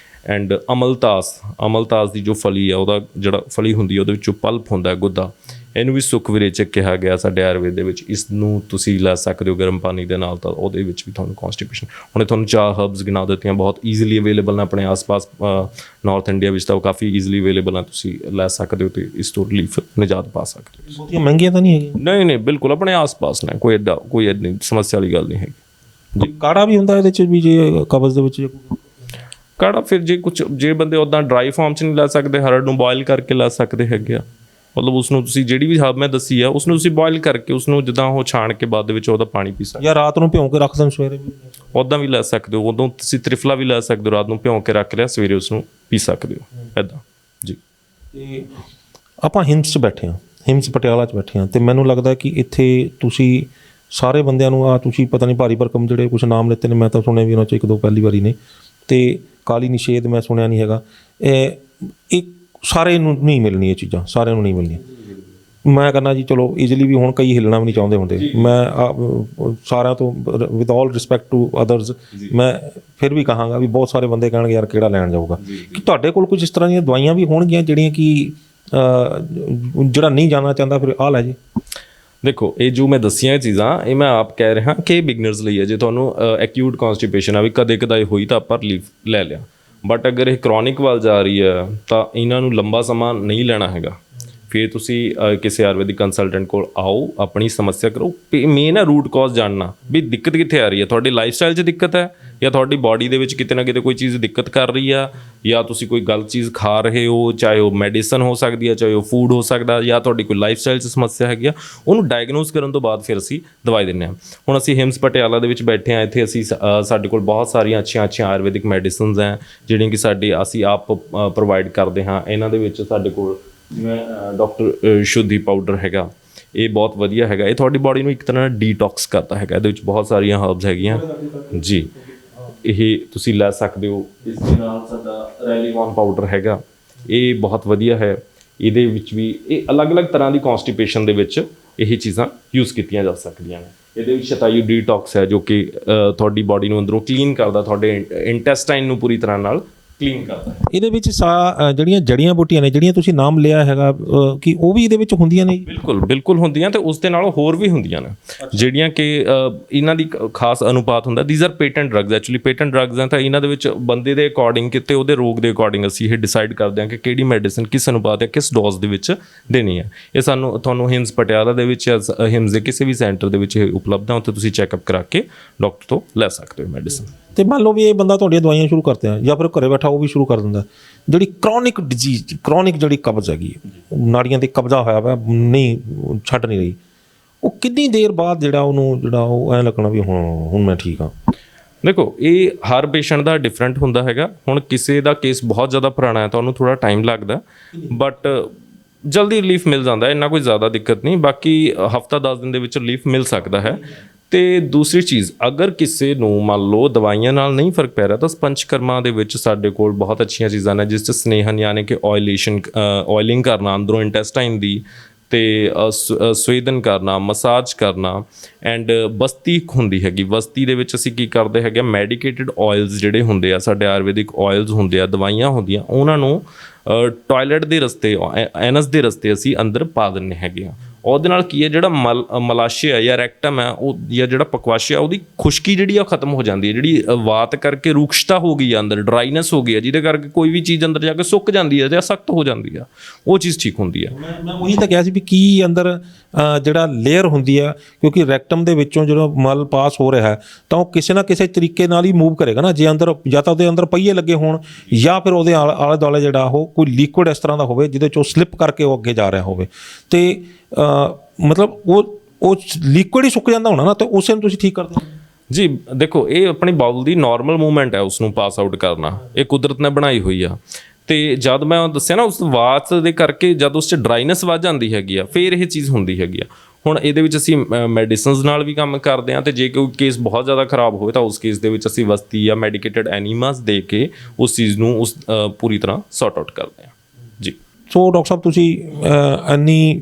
ਐਂਡ ਅਮਲਤਾਸ ਦੀ ਜੋ ਫਲੀ ਆ, ਉਹਦਾ ਜਿਹੜਾ ਫਲੀ ਹੁੰਦੀ ਆ ਉਹਦੇ ਵਿੱਚੋਂ ਪਲਪ ਹੁੰਦਾ ਗੁੱਦਾ, ਇਹਨੂੰ ਵੀ ਸੁੱਖ ਵਿਰੇਚਕ ਕਿਹਾ ਗਿਆ ਸਾਡੇ ਆਯੁਰਵੇਦ ਦੇ ਵਿੱਚ। ਇਸ ਨੂੰ ਤੁਸੀਂ ਲੈ ਸਕਦੇ ਹੋ ਗਰਮ ਪਾਣੀ ਦੇ ਨਾਲ, ਤਾਂ ਉਹਦੇ ਵਿੱਚ ਵੀ ਤੁਹਾਨੂੰ ਕੌਂਸਟੀਪੇਸ਼ਨ। ਹੁਣੇ ਤੁਹਾਨੂੰ 4 ਹਰਬਸ ਗਿਣਾ ਦਿੱਤੀਆਂ, ਬਹੁਤ ਈਜ਼ੀਲੀ ਅਵੇਲੇਬਲ ਨੇ ਆਪਣੇ ਆਸ-ਪਾਸ ਨਾਰਥ ਇੰਡੀਆ ਵਿੱਚ, ਤਾਂ ਉਹ ਕਾਫੀ ਈਜ਼ੀਲੀ ਅਵੇਲੇਬਲ ਆ, ਤੁਸੀਂ ਲੈ ਸਕਦੇ ਹੋ ਅਤੇ ਇਸ ਤੋਂ ਰਿਲੀਫ ਨਿਜਾਤ ਪਾ ਸਕਦੇ ਹੋ। ਬਹੁਤੀਆਂ ਮਹਿੰਗੀਆਂ ਤਾਂ ਨਹੀਂ ਹੈਗੀਆਂ? ਨਹੀਂ ਬਿਲਕੁਲ ਆਪਣੇ ਆਸ-ਪਾਸ ਨੇ, ਕੋਈ ਐਡੀ ਸਮੱਸਿਆ ਵਾਲੀ ਗੱਲ ਨਹੀਂ ਹੈਗੀ ਜੀ। ਕਾੜਾ ਵੀ ਹੁੰਦਾ ਇਹਦੇ 'ਚ ਵੀ ਜੇ ਕਬਜ਼ ਦੇ ਵਿੱਚ? ਕਾੜਾ ਫਿਰ ਜੇ ਬੰਦੇ ਉੱਦਾਂ ਡਰਾਈ ਫਾਰਮ 'ਚ ਨਹੀਂ ਲੈ ਸਕਦੇ, ਹਰੜ ਨੂੰ ਬੋਇਲ ਕਰਕੇ ਲੈ ਸਕਦੇ ਹੈਗੇ ਆ। ਮਤਲਬ ਉਸਨੂੰ ਤੁਸੀਂ ਜਿਹੜੀ ਵੀ ਹਰਬ ਮੈਂ ਦੱਸੀ ਆ ਉਸਨੂੰ ਤੁਸੀਂ ਬੋਇਲ ਕਰਕੇ ਉਸਨੂੰ ਜਿੱਦਾਂ ਉਹ ਛਾਣ ਕੇ ਬਾਅਦ ਦੇ ਵਿੱਚ ਉਹਦਾ ਪਾਣੀ ਪੀ ਸਕਦੇ ਜਾਂ ਰਾਤ ਨੂੰ ਭਿਉਂ ਕੇ ਰੱਖ ਦੇਣ ਸਵੇਰੇ ਵੀ? ਉੱਦਾਂ ਵੀ ਲੈ ਸਕਦੇ ਹੋ। ਉਦੋਂ ਤੁਸੀਂ ਤ੍ਰਿਫਲਾ ਵੀ ਲੈ ਸਕਦੇ ਹੋ, ਰਾਤ ਨੂੰ ਭਿਉਂ ਕੇ ਰੱਖ ਲਿਆ, ਸਵੇਰੇ ਉਸਨੂੰ ਪੀ ਸਕਦੇ ਹੋ ਇੱਦਾਂ ਜੀ। ਤੇ ਆਪਾਂ ਹਿੰਮਸ 'ਚ ਬੈਠੇ ਹਾਂ, ਹਿੰਮਸ ਪਟਿਆਲਾ 'ਚ ਬੈਠੇ ਹਾਂ, ਅਤੇ ਮੈਨੂੰ ਲੱਗਦਾ ਕਿ ਇੱਥੇ ਤੁਸੀਂ ਸਾਰੇ ਬੰਦਿਆਂ ਨੂੰ ਤੁਸੀਂ ਪਤਾ ਨਹੀਂ ਭਾਰੀ ਭਰਕਮ ਜਿਹੜੇ ਕੁਛ ਨਾਮ ਲਿੱਤੇ ਨੇ, ਮੈਂ ਤਾਂ ਸੁਣਿਆ ਵੀ ਉਹਨਾਂ 'ਚ 1-2 ਪਹਿਲੀ ਵਾਰੀ ਨੇ, ਅਤੇ ਕਾਲੀ ਨਿਸ਼ੇਧ ਮੈਂ ਸੁਣਿਆ ਨਹੀਂ ਹੈਗਾ। ਇਹ ਸਾਰੇ ਨੂੰ ਨਹੀਂ ਮਿਲਣੀ, ਇਹ ਚੀਜ਼ਾਂ ਸਾਰਿਆਂ ਨੂੰ ਨਹੀਂ ਮਿਲਣੀਆਂ। ਮੈਂ ਕਹਿੰਦਾ ਜੀ ਚਲੋ ਈਜ਼ੀਲੀ ਵੀ ਹੁਣ ਕਈ ਹਿੱਲਣਾ ਵੀ ਨਹੀਂ ਚਾਹੁੰਦੇ ਹੁੰਦੇ। ਮੈਂ ਸਾਰਿਆਂ ਤੋਂ with all respect to others ਮੈਂ ਫਿਰ ਵੀ ਕਹਾਂਗਾ ਵੀ ਬਹੁਤ ਸਾਰੇ ਬੰਦੇ ਕਹਿਣਗੇ ਯਾਰ ਕਿਹੜਾ ਲੈਣ ਜਾਊਗਾ। ਕਿ ਤੁਹਾਡੇ ਕੋਲ ਕੁਝ ਇਸ ਤਰ੍ਹਾਂ ਦੀਆਂ ਦਵਾਈਆਂ ਵੀ ਹੋਣਗੀਆਂ ਜਿਹੜੀਆਂ ਕਿ ਜਿਹੜਾ ਨਹੀਂ ਜਾਣਾ ਚਾਹੁੰਦਾ ਫਿਰ ਆਹ ਲੈ ਜੇ? ਦੇਖੋ ਇਹ ਜੋ ਮੈਂ ਦੱਸੀਆਂ ਚੀਜ਼ਾਂ ਇਹ ਮੈਂ ਆਪ ਕਹਿ ਰਿਹਾ ਕਿ ਬਿਗਨਰਸ ਲਈ ਹੈ। ਜੇ ਤੁਹਾਨੂੰ ਐਕਿਊਟ ਕੌਂਸਟੀਪੇਸ਼ਨ ਆ ਵੀ ਕਦੇ ਕਦਾਈ ਹੋਈ ਤਾਂ ਆਪਾਂ ਰਿਲੀਫ ਲੈ ਲਿਆ, ਬਟ ਅਗਰ ਇਹ ਕਰੋਨਿਕ ਵੱਲ ਜਾ ਰਹੀ ਹੈ ਤਾਂ ਇਹਨਾਂ ਨੂੰ ਲੰਬਾ ਸਮਾਂ ਨਹੀਂ ਲੈਣਾ ਹੈਗਾ। ਫਿਰ ਤੁਸੀਂ ਕਿਸੇ ਆਯੁਰਵੈਦਿਕ ਕੰਸਲਟੈਂਟ ਕੋਲ ਆਓ, ਆਪਣੀ ਸਮੱਸਿਆ ਕਰੋ। ਮੇਨ ਹੈ ਰੂਟ ਕਾਜ਼ ਜਾਣਨਾ ਵੀ ਦਿੱਕਤ ਕਿੱਥੇ ਆ ਰਹੀ ਹੈ। ਤੁਹਾਡੀ ਲਾਈਫ ਸਟਾਈਲ 'ਚ ਦਿੱਕਤ ਹੈ ਜਾਂ ਤੁਹਾਡੀ ਬਾਡੀ ਦੇ ਵਿੱਚ ਕਿਤੇ ਨਾ ਕਿਤੇ ਕੋਈ ਚੀਜ਼ ਦਿੱਕਤ ਕਰ ਰਹੀ ਆ, ਜਾਂ ਤੁਸੀਂ ਕੋਈ ਗਲਤ ਚੀਜ਼ ਖਾ ਰਹੇ ਹੋ, ਚਾਹੇ ਉਹ ਮੈਡੀਸਨ ਹੋ ਸਕਦੀ ਹੈ, ਚਾਹੇ ਉਹ ਫੂਡ ਹੋ ਸਕਦਾ, ਜਾਂ ਤੁਹਾਡੀ ਕੋਈ ਲਾਈਫ ਸਟਾਈਲ 'ਚ ਸਮੱਸਿਆ ਹੈਗੀ ਆ। ਉਹਨੂੰ ਡਾਇਗਨੋਸ ਕਰਨ ਤੋਂ ਬਾਅਦ ਫਿਰ ਅਸੀਂ ਦਵਾਈ ਦਿੰਦੇ ਹਾਂ। ਹੁਣ ਅਸੀਂ ਹਿਮਸ ਪਟਿਆਲਾ ਦੇ ਵਿੱਚ ਬੈਠੇ ਹਾਂ, ਇੱਥੇ ਅਸੀਂ ਸਾਡੇ ਕੋਲ ਬਹੁਤ ਸਾਰੀਆਂ ਅੱਛੀਆਂ ਆਯੁਰਵੈਦਿਕ ਮੈਡੀਸਨਸ ਹੈ ਜਿਹੜੀਆਂ ਕਿ ਅਸੀਂ ਆਪ ਪ੍ਰੋਵਾਈਡ ਕਰਦੇ ਹਾਂ। ਇਹਨਾਂ ਦੇ ਵਿੱਚ ਸਾਡੇ ਕੋਲ ਜਿਵੇਂ ਡਾਕਟਰ ਸ਼ੁੱਧੀ ਪਾਊਡਰ ਹੈਗਾ, ਇਹ ਬਹੁਤ ਵਧੀਆ ਹੈਗਾ। ਇਹ ਤੁਹਾਡੀ ਬਾਡੀ ਨੂੰ ਇੱਕ ਤਰ੍ਹਾਂ ਨਾਲ ਡੀਟੌਕਸ ਕਰਦਾ ਹੈਗਾ। ਇਹਦੇ ਵਿੱਚ ਬਹੁਤ ਸਾਰੀਆਂ ਹਰਬਸ ਹੈਗੀਆਂ ਜੀ, ਇਹ ਤੁਸੀਂ ਲੈ ਸਕਦੇ ਹੋ। ਇਸ ਦੇ ਨਾਲ ਸਾਡਾ ਰੈਲੀਵਨ ਪਾਊਡਰ ਹੈਗਾ, ਇਹ ਬਹੁਤ ਵਧੀਆ ਹੈ। ਇਹਦੇ ਵਿੱਚ ਵੀ ਇਹ ਅਲੱਗ-ਅਲੱਗ ਤਰ੍ਹਾਂ ਦੀ ਕੌਂਸਟੀਪੇਸ਼ਨ ਦੇ ਵਿੱਚ ਇਹ ਚੀਜ਼ਾਂ ਯੂਜ਼ ਕੀਤੀਆਂ ਜਾ ਸਕਦੀਆਂ ਨੇ। ਇਹਦੇ ਵਿੱਚ ਸ਼ਤਾਯੂ ਡੀਟੌਕਸ ਹੈ ਜੋ ਕਿ ਤੁਹਾਡੀ ਬਾਡੀ ਨੂੰ ਅੰਦਰੋਂ ਕਲੀਨ ਕਰਦਾ, ਤੁਹਾਡੇ ਇੰਟੈਸਟਾਈਨ ਨੂੰ ਪੂਰੀ ਤਰ੍ਹਾਂ ਨਾਲ ਕਲੀਨ ਕਰਦਾ। ਇਹਦੇ ਵਿੱਚ ਜਿਹੜੀਆਂ ਜੜੀਆਂ ਬੂਟੀਆਂ ਨੇ ਜਿਹੜੀਆਂ ਤੁਸੀਂ ਨਾਮ ਲਿਆ ਹੈਗਾ, ਕਿ ਉਹ ਵੀ ਇਹਦੇ ਵਿੱਚ ਹੁੰਦੀਆਂ ਨੇ? ਬਿਲਕੁਲ ਹੁੰਦੀਆਂ, ਤੇ ਉਸ ਦੇ ਨਾਲ ਹੋਰ ਵੀ ਹੁੰਦੀਆਂ ਨੇ ਜਿਹੜੀਆਂ ਕਿ ਇਹਨਾਂ ਦੀ ਖਾਸ ਅਨੁਪਾਤ ਹੁੰਦਾ। These are patent drugs, actually patent drugs ਆ। ਤਾਂ ਇਹਨਾਂ ਦੇ ਵਿੱਚ ਬੰਦੇ ਦੇ ਅਕੋਰਡਿੰਗ ਕਿਤੇ ਉਹਦੇ ਰੋਗ ਦੇ ਅਕੋਰਡਿੰਗ ਅਸੀਂ ਇਹ ਡਿਸਾਈਡ ਕਰਦੇ ਹਾਂ ਕਿ ਕਿਹੜੀ ਮੈਡੀਸਨ ਕਿਸ ਅਨੁਪਾਤ ਜਾਂ ਕਿਸ ਡੋਜ਼ ਦੇ ਵਿੱਚ ਦੇਣੀ ਹੈ। ਇਹ ਤੁਹਾਨੂੰ ਹਿਮਸ ਪਟਿਆਲਾ ਦੇ ਵਿੱਚ ਜਾਂ ਹਿਮਸ ਦੇ ਕਿਸੇ ਵੀ ਸੈਂਟਰ ਦੇ ਵਿੱਚ ਇਹ ਉਪਲਬਧ ਹੈ। ਉੱਥੇ ਤੁਸੀਂ ਚੈੱਕਅਪ ਕਰਾ ਕੇ ਡਾਕਟਰ ਤੋਂ ਲੈ ਸਕਦੇ ਹੋ ਮੈਡੀਸਨ। ਅਤੇ ਮੰਨ ਲਓ ਵੀ ਇਹ ਬੰਦਾ ਤੁਹਾਡੀਆਂ ਦਵਾਈਆਂ ਸ਼ੁਰੂ ਕਰਦੇ ਆ ਜਾਂ ਫਿਰ ਘਰੇ ਬੈਠਾ ਉਹ ਵੀ ਸ਼ੁਰੂ ਕਰ ਦਿੰਦਾ, ਜਿਹੜੀ ਕ੍ਰੋਨਿਕ ਡਿਜ਼ੀਜ਼, ਕ੍ਰੋਨਿਕ ਜਿਹੜੀ ਕਬਜ਼ ਹੈਗੀ, ਨਾੜੀਆਂ 'ਤੇ ਕਬਜ਼ਾ ਹੋਇਆ ਵਾ, ਨਹੀਂ ਛੱਡ ਨਹੀਂ ਰਹੀ, ਉਹ ਕਿੰਨੀ ਦੇਰ ਬਾਅਦ ਜਿਹੜਾ ਉਹ ਐਂ ਲੱਗਣਾ ਵੀ ਹੁਣ ਮੈਂ ਠੀਕ ਹਾਂ? ਦੇਖੋ ਇਹ ਹਰ ਪੇਸ਼ੈਂਟ ਦਾ ਡਿਫਰੈਂਟ ਹੁੰਦਾ ਹੈਗਾ। ਹੁਣ ਕਿਸੇ ਦਾ ਕੇਸ ਬਹੁਤ ਜ਼ਿਆਦਾ ਪੁਰਾਣਾ ਹੈ ਤਾਂ ਉਹਨੂੰ ਥੋੜ੍ਹਾ ਟਾਈਮ ਲੱਗਦਾ, ਬਟ ਜਲਦੀ ਰਿਲੀਫ ਮਿਲ ਜਾਂਦਾ, ਇੰਨਾ ਕੋਈ ਜ਼ਿਆਦਾ ਦਿੱਕਤ ਨਹੀਂ। ਬਾਕੀ ਹਫ਼ਤਾ 10 ਦਿਨ ਦੇ ਵਿੱਚ ਰਿਲੀਫ ਮਿਲ ਸਕਦਾ ਹੈ। ਅਤੇ ਦੂਸਰੀ ਚੀਜ਼, ਅਗਰ ਕਿਸੇ ਨੂੰ ਮੰਨ ਲਓ ਦਵਾਈਆਂ ਨਾਲ ਨਹੀਂ ਫਰਕ ਪੈ ਰਿਹਾ ਤਾਂ ਪੰਚਕਰਮਾ ਦੇ ਵਿੱਚ ਸਾਡੇ ਕੋਲ ਬਹੁਤ ਅੱਛੀਆਂ ਚੀਜ਼ਾਂ ਨੇ ਜਿਸ 'ਚ ਸਨੇਹਨ ਯਾਨੀ ਕਿ ਆਇਲਿੰਗ ਕਰਨਾ ਅੰਦਰੋਂ ਇੰਟੈਸਟਾਈਨ ਦੀ, ਤੇ ਸਵੇਦਨ ਕਰਨਾ, ਮਸਾਜ ਕਰਨਾ ਐਂਡ ਬਸਤੀ ਹੁੰਦੀ ਹੈਗੀ। ਬਸਤੀ ਦੇ ਵਿੱਚ ਅਸੀਂ ਕੀ ਕਰਦੇ ਹੈਗੇ, ਮੈਡੀਕੇਟਡ ਆਇਲਸ ਜਿਹੜੇ ਹੁੰਦੇ ਆ ਸਾਡੇ ਆਯੁਰਵੈਦਿਕ ਆਇਲਸ ਹੁੰਦੇ ਆ, ਦਵਾਈਆਂ ਹੁੰਦੀਆਂ, ਉਹਨਾਂ ਨੂੰ ਟਾਇਲਟ ਦੇ ਰਸਤੇ, ਐਨਸ ਦੇ ਰਸਤੇ ਅਸੀਂ ਅੰਦਰ ਪਾ ਦਿੰਦੇ ਹੈਗੇ ਆ। ਉਹਦੇ ਨਾਲ ਕੀ ਹੈ, ਜਿਹੜਾ ਮਲਾਸ਼ਯ ਜਾਂ ਰੈਕਟਮ ਹੈ ਉਹ ਜਾਂ ਜਿਹੜਾ ਪਕਵਾਸ਼ਯ ਉਹਦੀ ਖੁਸ਼ਕੀ ਜਿਹੜੀ ਆ ਖਤਮ ਹੋ ਜਾਂਦੀ ਹੈ। ਜਿਹੜੀ ਵਾਤ ਕਰਕੇ ਰੁਕਸ਼ਤਾ ਹੋ ਗਈ ਆ ਅੰਦਰ, ਡਰਾਈਨੈਸ ਹੋ ਗਈ ਹੈ, ਜਿਹਦੇ ਕਰਕੇ ਕੋਈ ਵੀ ਚੀਜ਼ ਅੰਦਰ ਜਾ ਕੇ ਸੁੱਕ ਜਾਂਦੀ ਹੈ ਜਾਂ ਸਖਤ ਹੋ ਜਾਂਦੀ ਆ, ਉਹ ਚੀਜ਼ ਠੀਕ ਹੁੰਦੀ ਹੈ। ਮੈਂ ਉਹੀ ਤਾਂ ਕਿਹਾ ਸੀ ਵੀ ਕੀ ਅੰਦਰ ਜਿਹੜਾ ਲੇਅਰ ਹੁੰਦੀ ਆ, ਕਿਉਂਕਿ ਰੈਕਟਮ ਦੇ ਵਿੱਚੋਂ ਜਦੋਂ ਮਲ ਪਾਸ ਹੋ ਰਿਹਾ ਹੈ ਤਾਂ ਉਹ ਕਿਸੇ ਨਾ ਕਿਸੇ ਤਰੀਕੇ ਨਾਲ ਹੀ ਮੂਵ ਕਰੇਗਾ ਨਾ। ਜੇ ਅੰਦਰ ਜਾਂ ਤਾਂ ਉਹਦੇ ਅੰਦਰ ਪਹੀਏ ਲੱਗੇ ਹੋਣ ਜਾਂ ਫਿਰ ਉਹਦੇ ਆਲੇ ਦੁਆਲੇ ਜਿਹੜਾ ਉਹ ਕੋਈ ਲਿਕੁਇਡ ਇਸ ਤਰ੍ਹਾਂ ਦਾ ਹੋਵੇ ਜਿਹਦੇ 'ਚੋਂ ਸਲਿੱਪ ਕਰਕੇ ਉਹ ਅੱਗੇ ਜਾ ਰਿਹਾ ਹੋਵੇ, ਤੇ ਮਤਲਬ ਉਹ ਲਿਕੁਇਡ ਹੀ ਸੁੱਕ ਜਾਂਦਾ ਹੋਣਾ ਨਾ, ਤੇ ਉਸੇ ਨੂੰ ਤੁਸੀਂ ਠੀਕ ਕਰਦੇ ਹੋ। ਜੀ ਦੇਖੋ, ਇਹ ਆਪਣੀ ਬਾਉਲ ਦੀ ਨਾਰਮਲ ਮੂਵਮੈਂਟ ਹੈ ਉਸ ਨੂੰ ਪਾਸ ਆਊਟ ਕਰਨਾ, ਇਹ ਕੁਦਰਤ ਨੇ ਬਣਾਈ ਹੋਈ ਆ। ਤੇ ਜਦ ਮੈਂ ਦੱਸਿਆ ਨਾ ਉਸ ਵਾਤ ਦੇ ਕਰਕੇ ਜਦ ਉਸ 'ਚ ਡਰਾਈਨੈਸ ਵੱਧ ਜਾਂਦੀ ਹੈਗੀ ਆ, ਫਿਰ ਇਹ ਚੀਜ਼ ਹੁੰਦੀ ਹੈਗੀ ਆ। ਹੁਣ ਇਹਦੇ ਵਿੱਚ ਅਸੀਂ ਮੈਡੀਸਨਸ ਨਾਲ ਵੀ ਕੰਮ ਕਰਦੇ ਹਾਂ, ਤੇ ਜੇ ਕੋਈ ਕੇਸ ਬਹੁਤ ਜ਼ਿਆਦਾ ਖਰਾਬ ਹੋਵੇ ਤਾਂ ਉਸ ਕੇਸ ਦੇ ਵਿੱਚ ਅਸੀਂ ਵਸਤੀ ਜਾਂ ਮੈਡੀਕੇਟਡ ਐਨੀਮਾਸ ਦੇ ਕੇ ਉਸ ਚੀਜ਼ ਨੂੰ ਪੂਰੀ ਤਰ੍ਹਾਂ ਸੌਰਟ ਆਊਟ ਕਰਦੇ ਹਾਂ ਜੀ। ਸੋ ਡਾਕਟਰ ਸਾਹਿਬ, ਤੁਸੀਂ ਇੰਨੀ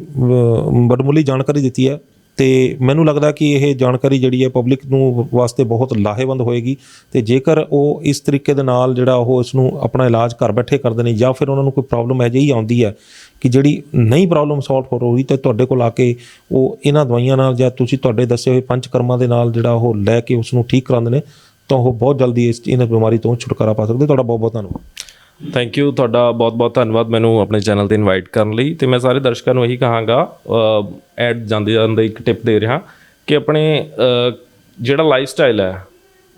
ਵਡਮੁੱਲੀ ਜਾਣਕਾਰੀ ਦਿੱਤੀ ਹੈ, ਤੇ ਮੈਨੂੰ ਲੱਗਦਾ ਕਿ ਇਹ ਜਾਣਕਾਰੀ ਜਿਹੜੀ ਹੈ ਪਬਲਿਕ ਨੂੰ ਵਾਸਤੇ ਬਹੁਤ ਲਾਹੇਵੰਦ ਹੋਏਗੀ। ਤੇ ਜੇਕਰ ਉਹ ਇਸ ਤਰੀਕੇ ਦੇ ਨਾਲ ਜਿਹੜਾ ਉਹ ਇਸ ਨੂੰ ਆਪਣਾ ਇਲਾਜ ਘਰ ਬੈਠੇ ਕਰਦੇ ਨੇ, ਜਾਂ ਫਿਰ ਉਹਨਾਂ ਨੂੰ ਕੋਈ ਪ੍ਰੋਬਲਮ ਅਜਿਹੀ ਆਉਂਦੀ ਹੈ ਕਿ ਜਿਹੜੀ ਨਹੀਂ ਪ੍ਰੋਬਲਮ ਸੋਲਵ ਹੋ ਰਹੀ, ਤਾਂ ਤੁਹਾਡੇ ਕੋਲ ਆ ਕੇ ਉਹ ਇਹਨਾਂ ਦਵਾਈਆਂ ਨਾਲ ਜਾਂ ਤੁਸੀਂ ਤੁਹਾਡੇ ਦੱਸੇ ਹੋਏ ਪੰਚਕਰਮਾਂ ਦੇ ਨਾਲ ਜਿਹੜਾ ਉਹ ਲੈ ਕੇ ਉਸ ਨੂੰ ਠੀਕ ਕਰਾਉਂਦੇ ਨੇ, ਤਾਂ ਉਹ ਬਹੁਤ ਜਲਦੀ ਇਹਨਾਂ ਬਿਮਾਰੀ ਤੋਂ ਛੁਟਕਾਰਾ ਪਾ ਸਕਦੇ। ਤੁਹਾਡਾ ਬਹੁਤ ਬਹੁਤ ਧੰਨਵਾਦ। ਥੈਂਕ ਯੂ, ਤੁਹਾਡਾ ਬਹੁਤ ਬਹੁਤ ਧੰਨਵਾਦ ਮੈਨੂੰ ਆਪਣੇ ਚੈਨਲ 'ਤੇ ਇਨਵਾਈਟ ਕਰਨ ਲਈ। ਤੇ ਮੈਂ ਸਾਰੇ ਦਰਸ਼ਕਾਂ ਨੂੰ ਇਹੀ ਕਹਾਂਗਾ, ਐਡ ਜਾਂਦੇ ਜਾਂਦੇ ਇੱਕ ਟਿਪ ਦੇ ਰਿਹਾ ਕਿ ਆਪਣੇ ਜਿਹੜਾ ਲਾਈਫ ਸਟਾਈਲ ਹੈ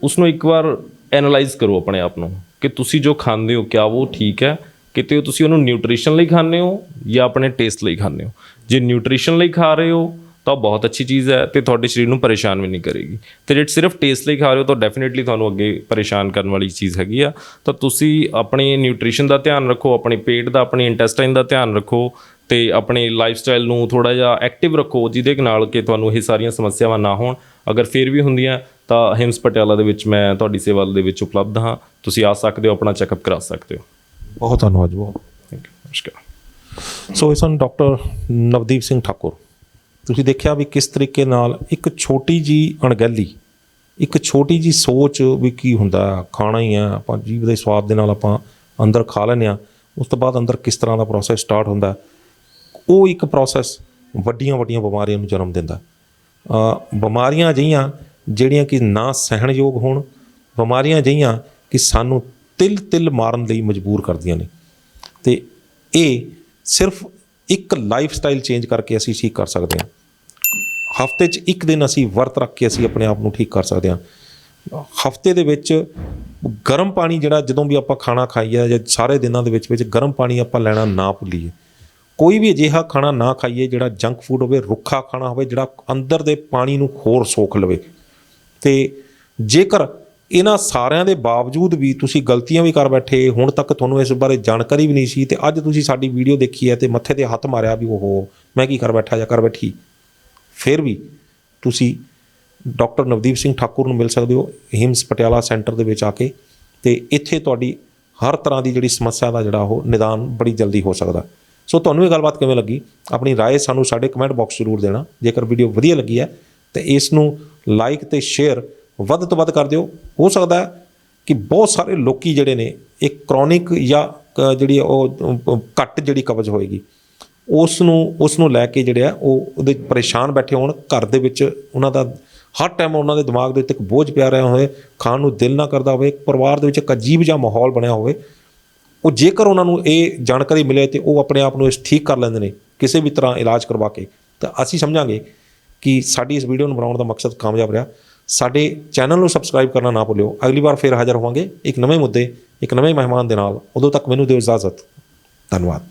ਉਸ ਨੂੰ ਇੱਕ ਵਾਰ ਐਨਾਲਾਈਜ਼ ਕਰੋ ਆਪਣੇ ਆਪ ਨੂੰ, ਕਿ ਤੁਸੀਂ ਜੋ ਖਾਂਦੇ ਹੋ ਕਿਆ ਉਹ ਠੀਕ ਹੈ, ਕਿਤੇ ਤੁਸੀਂ ਉਹਨੂੰ ਨਿਊਟ੍ਰੀਸ਼ਨ ਲਈ ਖਾਂਦੇ ਹੋ ਜਾਂ ਆਪਣੇ ਟੇਸਟ ਲਈ ਖਾਂਦੇ ਹੋ। ਜੇ ਨਿਊਟ੍ਰੀਸ਼ਨ ਲਈ ਖਾ ਰਹੇ ਹੋ ਤਾਂ ਬਹੁਤ ਅੱਛੀ ਚੀਜ਼ ਹੈ ਤੇ ਤੁਹਾਡੇ ਸਰੀਰ ਨੂੰ ਪਰੇਸ਼ਾਨ ਵੀ ਨਹੀਂ ਕਰੇਗੀ, ਤੇ ਜੇ ਸਿਰਫ ਟੇਸਟ ਲਈ ਖਾ ਰਹੇ ਹੋ ਤਾਂ ਡੈਫੀਨੇਟਲੀ ਤੁਹਾਨੂੰ ਅੱਗੇ ਪਰੇਸ਼ਾਨ ਕਰਨ ਵਾਲੀ ਚੀਜ਼ ਹੈਗੀ ਆ। ਤਾਂ ਤੁਸੀਂ ਆਪਣੇ ਨਿਊਟ੍ਰੀਸ਼ਨ ਦਾ ਧਿਆਨ ਰੱਖੋ, ਆਪਣੇ ਪੇਟ ਦਾ, ਆਪਣੇ ਇੰਟੈਸਟਾਈਨ ਦਾ ਧਿਆਨ ਰੱਖੋ, ਤੇ ਆਪਣੇ ਲਾਈਫ ਸਟਾਈਲ ਨੂੰ ਥੋੜ੍ਹਾ ਜਿਹਾ ਐਕਟਿਵ ਰੱਖੋ, ਜਿਹਦੇ ਨਾਲ ਕਿ ਤੁਹਾਨੂੰ ਇਹ ਸਾਰੀਆਂ ਸਮੱਸਿਆਵਾਂ ਨਾ ਹੋਣ। ਅਗਰ ਫਿਰ ਵੀ ਹੁੰਦੀਆਂ ਤਾਂ ਹਿਮਸ ਪਟਿਆਲਾ ਦੇ ਵਿੱਚ ਮੈਂ ਤੁਹਾਡੀ ਸੇਵਾ ਦੇ ਵਿੱਚ ਉਪਲਬਧ ਹਾਂ, ਤੁਸੀਂ ਆ ਸਕਦੇ ਹੋ, ਆਪਣਾ ਚੈੱਕਅਪ ਕਰਾ ਸਕਦੇ ਹੋ। ਬਹੁਤ ਧੰਨਵਾਦ ਜੀ, ਬਹੁਤ ਥੈਂਕ ਯੂ, ਨਮਸਕਾਰ। ਸੋ ਇਹ ਸਨ ਡਾਕਟਰ ਨਵਦੀਪ ਸਿੰਘ ਠਾਕੁਰ। ਤੁਸੀਂ ਦੇਖਿਆ ਵੀ ਕਿਸ ਤਰੀਕੇ ਨਾਲ ਇੱਕ ਛੋਟੀ ਜੀ ਅਣਗਹਿਲੀ, ਇੱਕ ਛੋਟੀ ਜੀ ਸੋਚ ਵੀ ਕੀ ਹੁੰਦਾ, ਖਾਣਾ ਹੀ ਆ ਆਪਾਂ, ਜੀਭ ਦੇ ਸਵਾਦ ਦੇ ਨਾਲ ਆਪਾਂ ਅੰਦਰ ਖਾ ਲੈਂਦੇ ਹਾਂ, ਉਸ ਤੋਂ ਬਾਅਦ ਅੰਦਰ ਕਿਸ ਤਰ੍ਹਾਂ ਦਾ ਪ੍ਰੋਸੈਸ ਸਟਾਰਟ ਹੁੰਦਾ, ਉਹ ਇੱਕ ਪ੍ਰੋਸੈਸ ਵੱਡੀਆਂ ਵੱਡੀਆਂ ਬਿਮਾਰੀਆਂ ਨੂੰ ਜਨਮ ਦਿੰਦਾ। ਬਿਮਾਰੀਆਂ ਅਜਿਹੀਆਂ ਜਿਹੜੀਆਂ ਕਿ ਨਾ ਸਹਿਣਯੋਗ ਹੋਣ, ਬਿਮਾਰੀਆਂ ਅਜਿਹੀਆਂ ਕਿ ਸਾਨੂੰ ਤਿਲ ਤਿਲ ਮਾਰਨ ਲਈ ਮਜਬੂਰ ਕਰਦੀਆਂ ਨੇ, ਤੇ ਇਹ ਸਿਰਫ ਇੱਕ ਲਾਈਫ ਸਟਾਈਲ ਚੇਂਜ ਕਰਕੇ ਅਸੀਂ ਠੀਕ ਕਰ ਸਕਦੇ ਹਾਂ। ਹਫ਼ਤੇ 'ਚ ਇੱਕ ਦਿਨ ਅਸੀਂ ਵਰਤ ਰੱਖ ਕੇ ਅਸੀਂ ਆਪਣੇ ਆਪ ਨੂੰ ਠੀਕ ਕਰ ਸਕਦੇ ਹਾਂ। ਹਫ਼ਤੇ ਦੇ ਵਿੱਚ ਗਰਮ ਪਾਣੀ, ਜਿਹੜਾ ਜਦੋਂ ਵੀ ਆਪਾਂ ਖਾਣਾ ਖਾਈਏ ਜਾਂ ਸਾਰੇ ਦਿਨਾਂ ਦੇ ਵਿੱਚ ਗਰਮ ਪਾਣੀ ਆਪਾਂ ਲੈਣਾ ਨਾ ਭੁੱਲੀਏ। ਕੋਈ ਵੀ ਅਜਿਹਾ ਖਾਣਾ ਨਾ ਖਾਈਏ ਜਿਹੜਾ ਜੰਕ ਫੂਡ ਹੋਵੇ, ਰੁੱਖਾ ਖਾਣਾ ਹੋਵੇ, ਜਿਹੜਾ ਅੰਦਰ ਦੇ ਪਾਣੀ ਨੂੰ ਹੋਰ ਸੋਖ ਲਵੇ। ਤੇ ਜੇਕਰ ਇਹਨਾਂ ਸਾਰਿਆਂ ਦੇ ਬਾਵਜੂਦ ਵੀ ਤੁਸੀਂ ਗਲਤੀਆਂ ਵੀ ਕਰ ਬੈਠੇ, ਹੁਣ ਤੱਕ ਤੁਹਾਨੂੰ ਇਸ ਬਾਰੇ ਜਾਣਕਾਰੀ ਵੀ ਨਹੀਂ ਸੀ, ਤੇ ਅੱਜ ਤੁਸੀਂ ਸਾਡੀ ਵੀਡੀਓ ਦੇਖੀ ਹੈ ਤੇ ਮੱਥੇ 'ਤੇ ਹੱਥ ਮਾਰਿਆ ਵੀ ਉਹ ਮੈਂ ਕੀ ਕਰ ਬੈਠਾ ਜਾਂ ਕਰ ਬੈਠੀ, ਫਿਰ ਵੀ ਤੁਸੀਂ ਡਾਕਟਰ ਨਵਦੀਪ ਸਿੰਘ ਠਾਕੁਰ ਨੂੰ ਮਿਲ ਸਕਦੇ ਹੋ ਹਿਮਸ ਪਟਿਆਲਾ ਸੈਂਟਰ ਦੇ ਵਿੱਚ ਆ ਕੇ, ਤੇ ਇੱਥੇ ਤੁਹਾਡੀ ਹਰ ਤਰ੍ਹਾਂ ਦੀ ਜਿਹੜੀ ਸਮੱਸਿਆ ਦਾ ਜਿਹੜਾ ਉਹ ਨਿਦਾਨ ਬੜੀ ਜਲਦੀ ਹੋ ਸਕਦਾ। ਸੋ ਤੁਹਾਨੂੰ ਇਹ ਗੱਲਬਾਤ ਕਿਵੇਂ ਲੱਗੀ, ਆਪਣੀ ਰਾਏ ਸਾਨੂੰ ਸਾਡੇ ਕਮੈਂਟ ਬਾਕਸ ਜ਼ਰੂਰ ਦੇਣਾ। ਜੇਕਰ ਵੀਡੀਓ ਵਧੀਆ ਲੱਗੀ ਹੈ ਤੇ ਇਸ ਨੂੰ ਲਾਈਕ ਤੇ ਸ਼ੇਅਰ ਵੱਧ ਤੋਂ ਵੱਧ ਕਰ ਦਿਓ। ਹੋ ਸਕਦਾ ਹੈ ਕਿ ਬਹੁਤ ਸਾਰੇ ਲੋਕੀ ਜਿਹੜੇ ਨੇ ਇੱਕ ਕਰੋਨਿਕ ਜਾਂ ਜਿਹੜੀ ਉਹ ਘੱਟ ਜਿਹੜੀ ਕਬਜ਼ ਹੋਏਗੀ ਉਸ ਨੂੰ ਲੈ ਕੇ ਜਿਹੜੇ ਆ ਉਹ ਉਹਦੇ ਪਰੇਸ਼ਾਨ ਬੈਠੇ ਹੋਣ, ਘਰ ਦੇ ਵਿੱਚ ਉਹਨਾਂ ਦਾ ਹਰ ਟਾਈਮ ਉਹਨਾਂ ਦੇ ਦਿਮਾਗ ਦੇ ਉੱਤੇ ਇੱਕ ਬੋਝ ਪਿਆ ਰਿਹਾ ਹੋਵੇ, ਖਾਣ ਨੂੰ ਦਿਲ ਨਾ ਕਰਦਾ ਹੋਵੇ, ਪਰਿਵਾਰ ਦੇ ਵਿੱਚ ਇੱਕ ਅਜੀਬ ਜਿਹਾ ਮਾਹੌਲ ਬਣਿਆ ਹੋਵੇ। ਉਹ ਜੇਕਰ ਉਹਨਾਂ ਨੂੰ ਇਹ ਜਾਣਕਾਰੀ ਮਿਲੇ ਤੇ ਉਹ ਆਪਣੇ ਆਪ ਨੂੰ ਇਸ ਠੀਕ ਕਰ ਲੈਂਦੇ ਨੇ ਕਿਸੇ ਵੀ ਤਰ੍ਹਾਂ ਇਲਾਜ ਕਰਵਾ ਕੇ, ਤਾਂ ਅਸੀਂ ਸਮਝਾਂਗੇ ਕਿ ਸਾਡੀ ਇਸ ਵੀਡੀਓ ਨੂੰ ਬਣਾਉਣ ਦਾ ਮਕਸਦ ਕਾਮਯਾਬ ਰਿਹਾ। ਸਾਡੇ ਚੈਨਲ ਨੂੰ ਸਬਸਕ੍ਰਾਈਬ ਕਰਨਾ ਨਾ ਭੁੱਲਿਓ। ਅਗਲੀ ਵਾਰ ਫਿਰ ਹਾਜ਼ਰ ਹੋਵਾਂਗੇ ਇੱਕ ਨਵੇਂ ਮੁੱਦੇ, ਇੱਕ ਨਵੇਂ ਮਹਿਮਾਨ ਦੇ ਨਾਲ। ਉਦੋਂ ਤੱਕ ਮੈਨੂੰ ਦਿਓ ਇਜਾਜ਼ਤ। ਧੰਨਵਾਦ।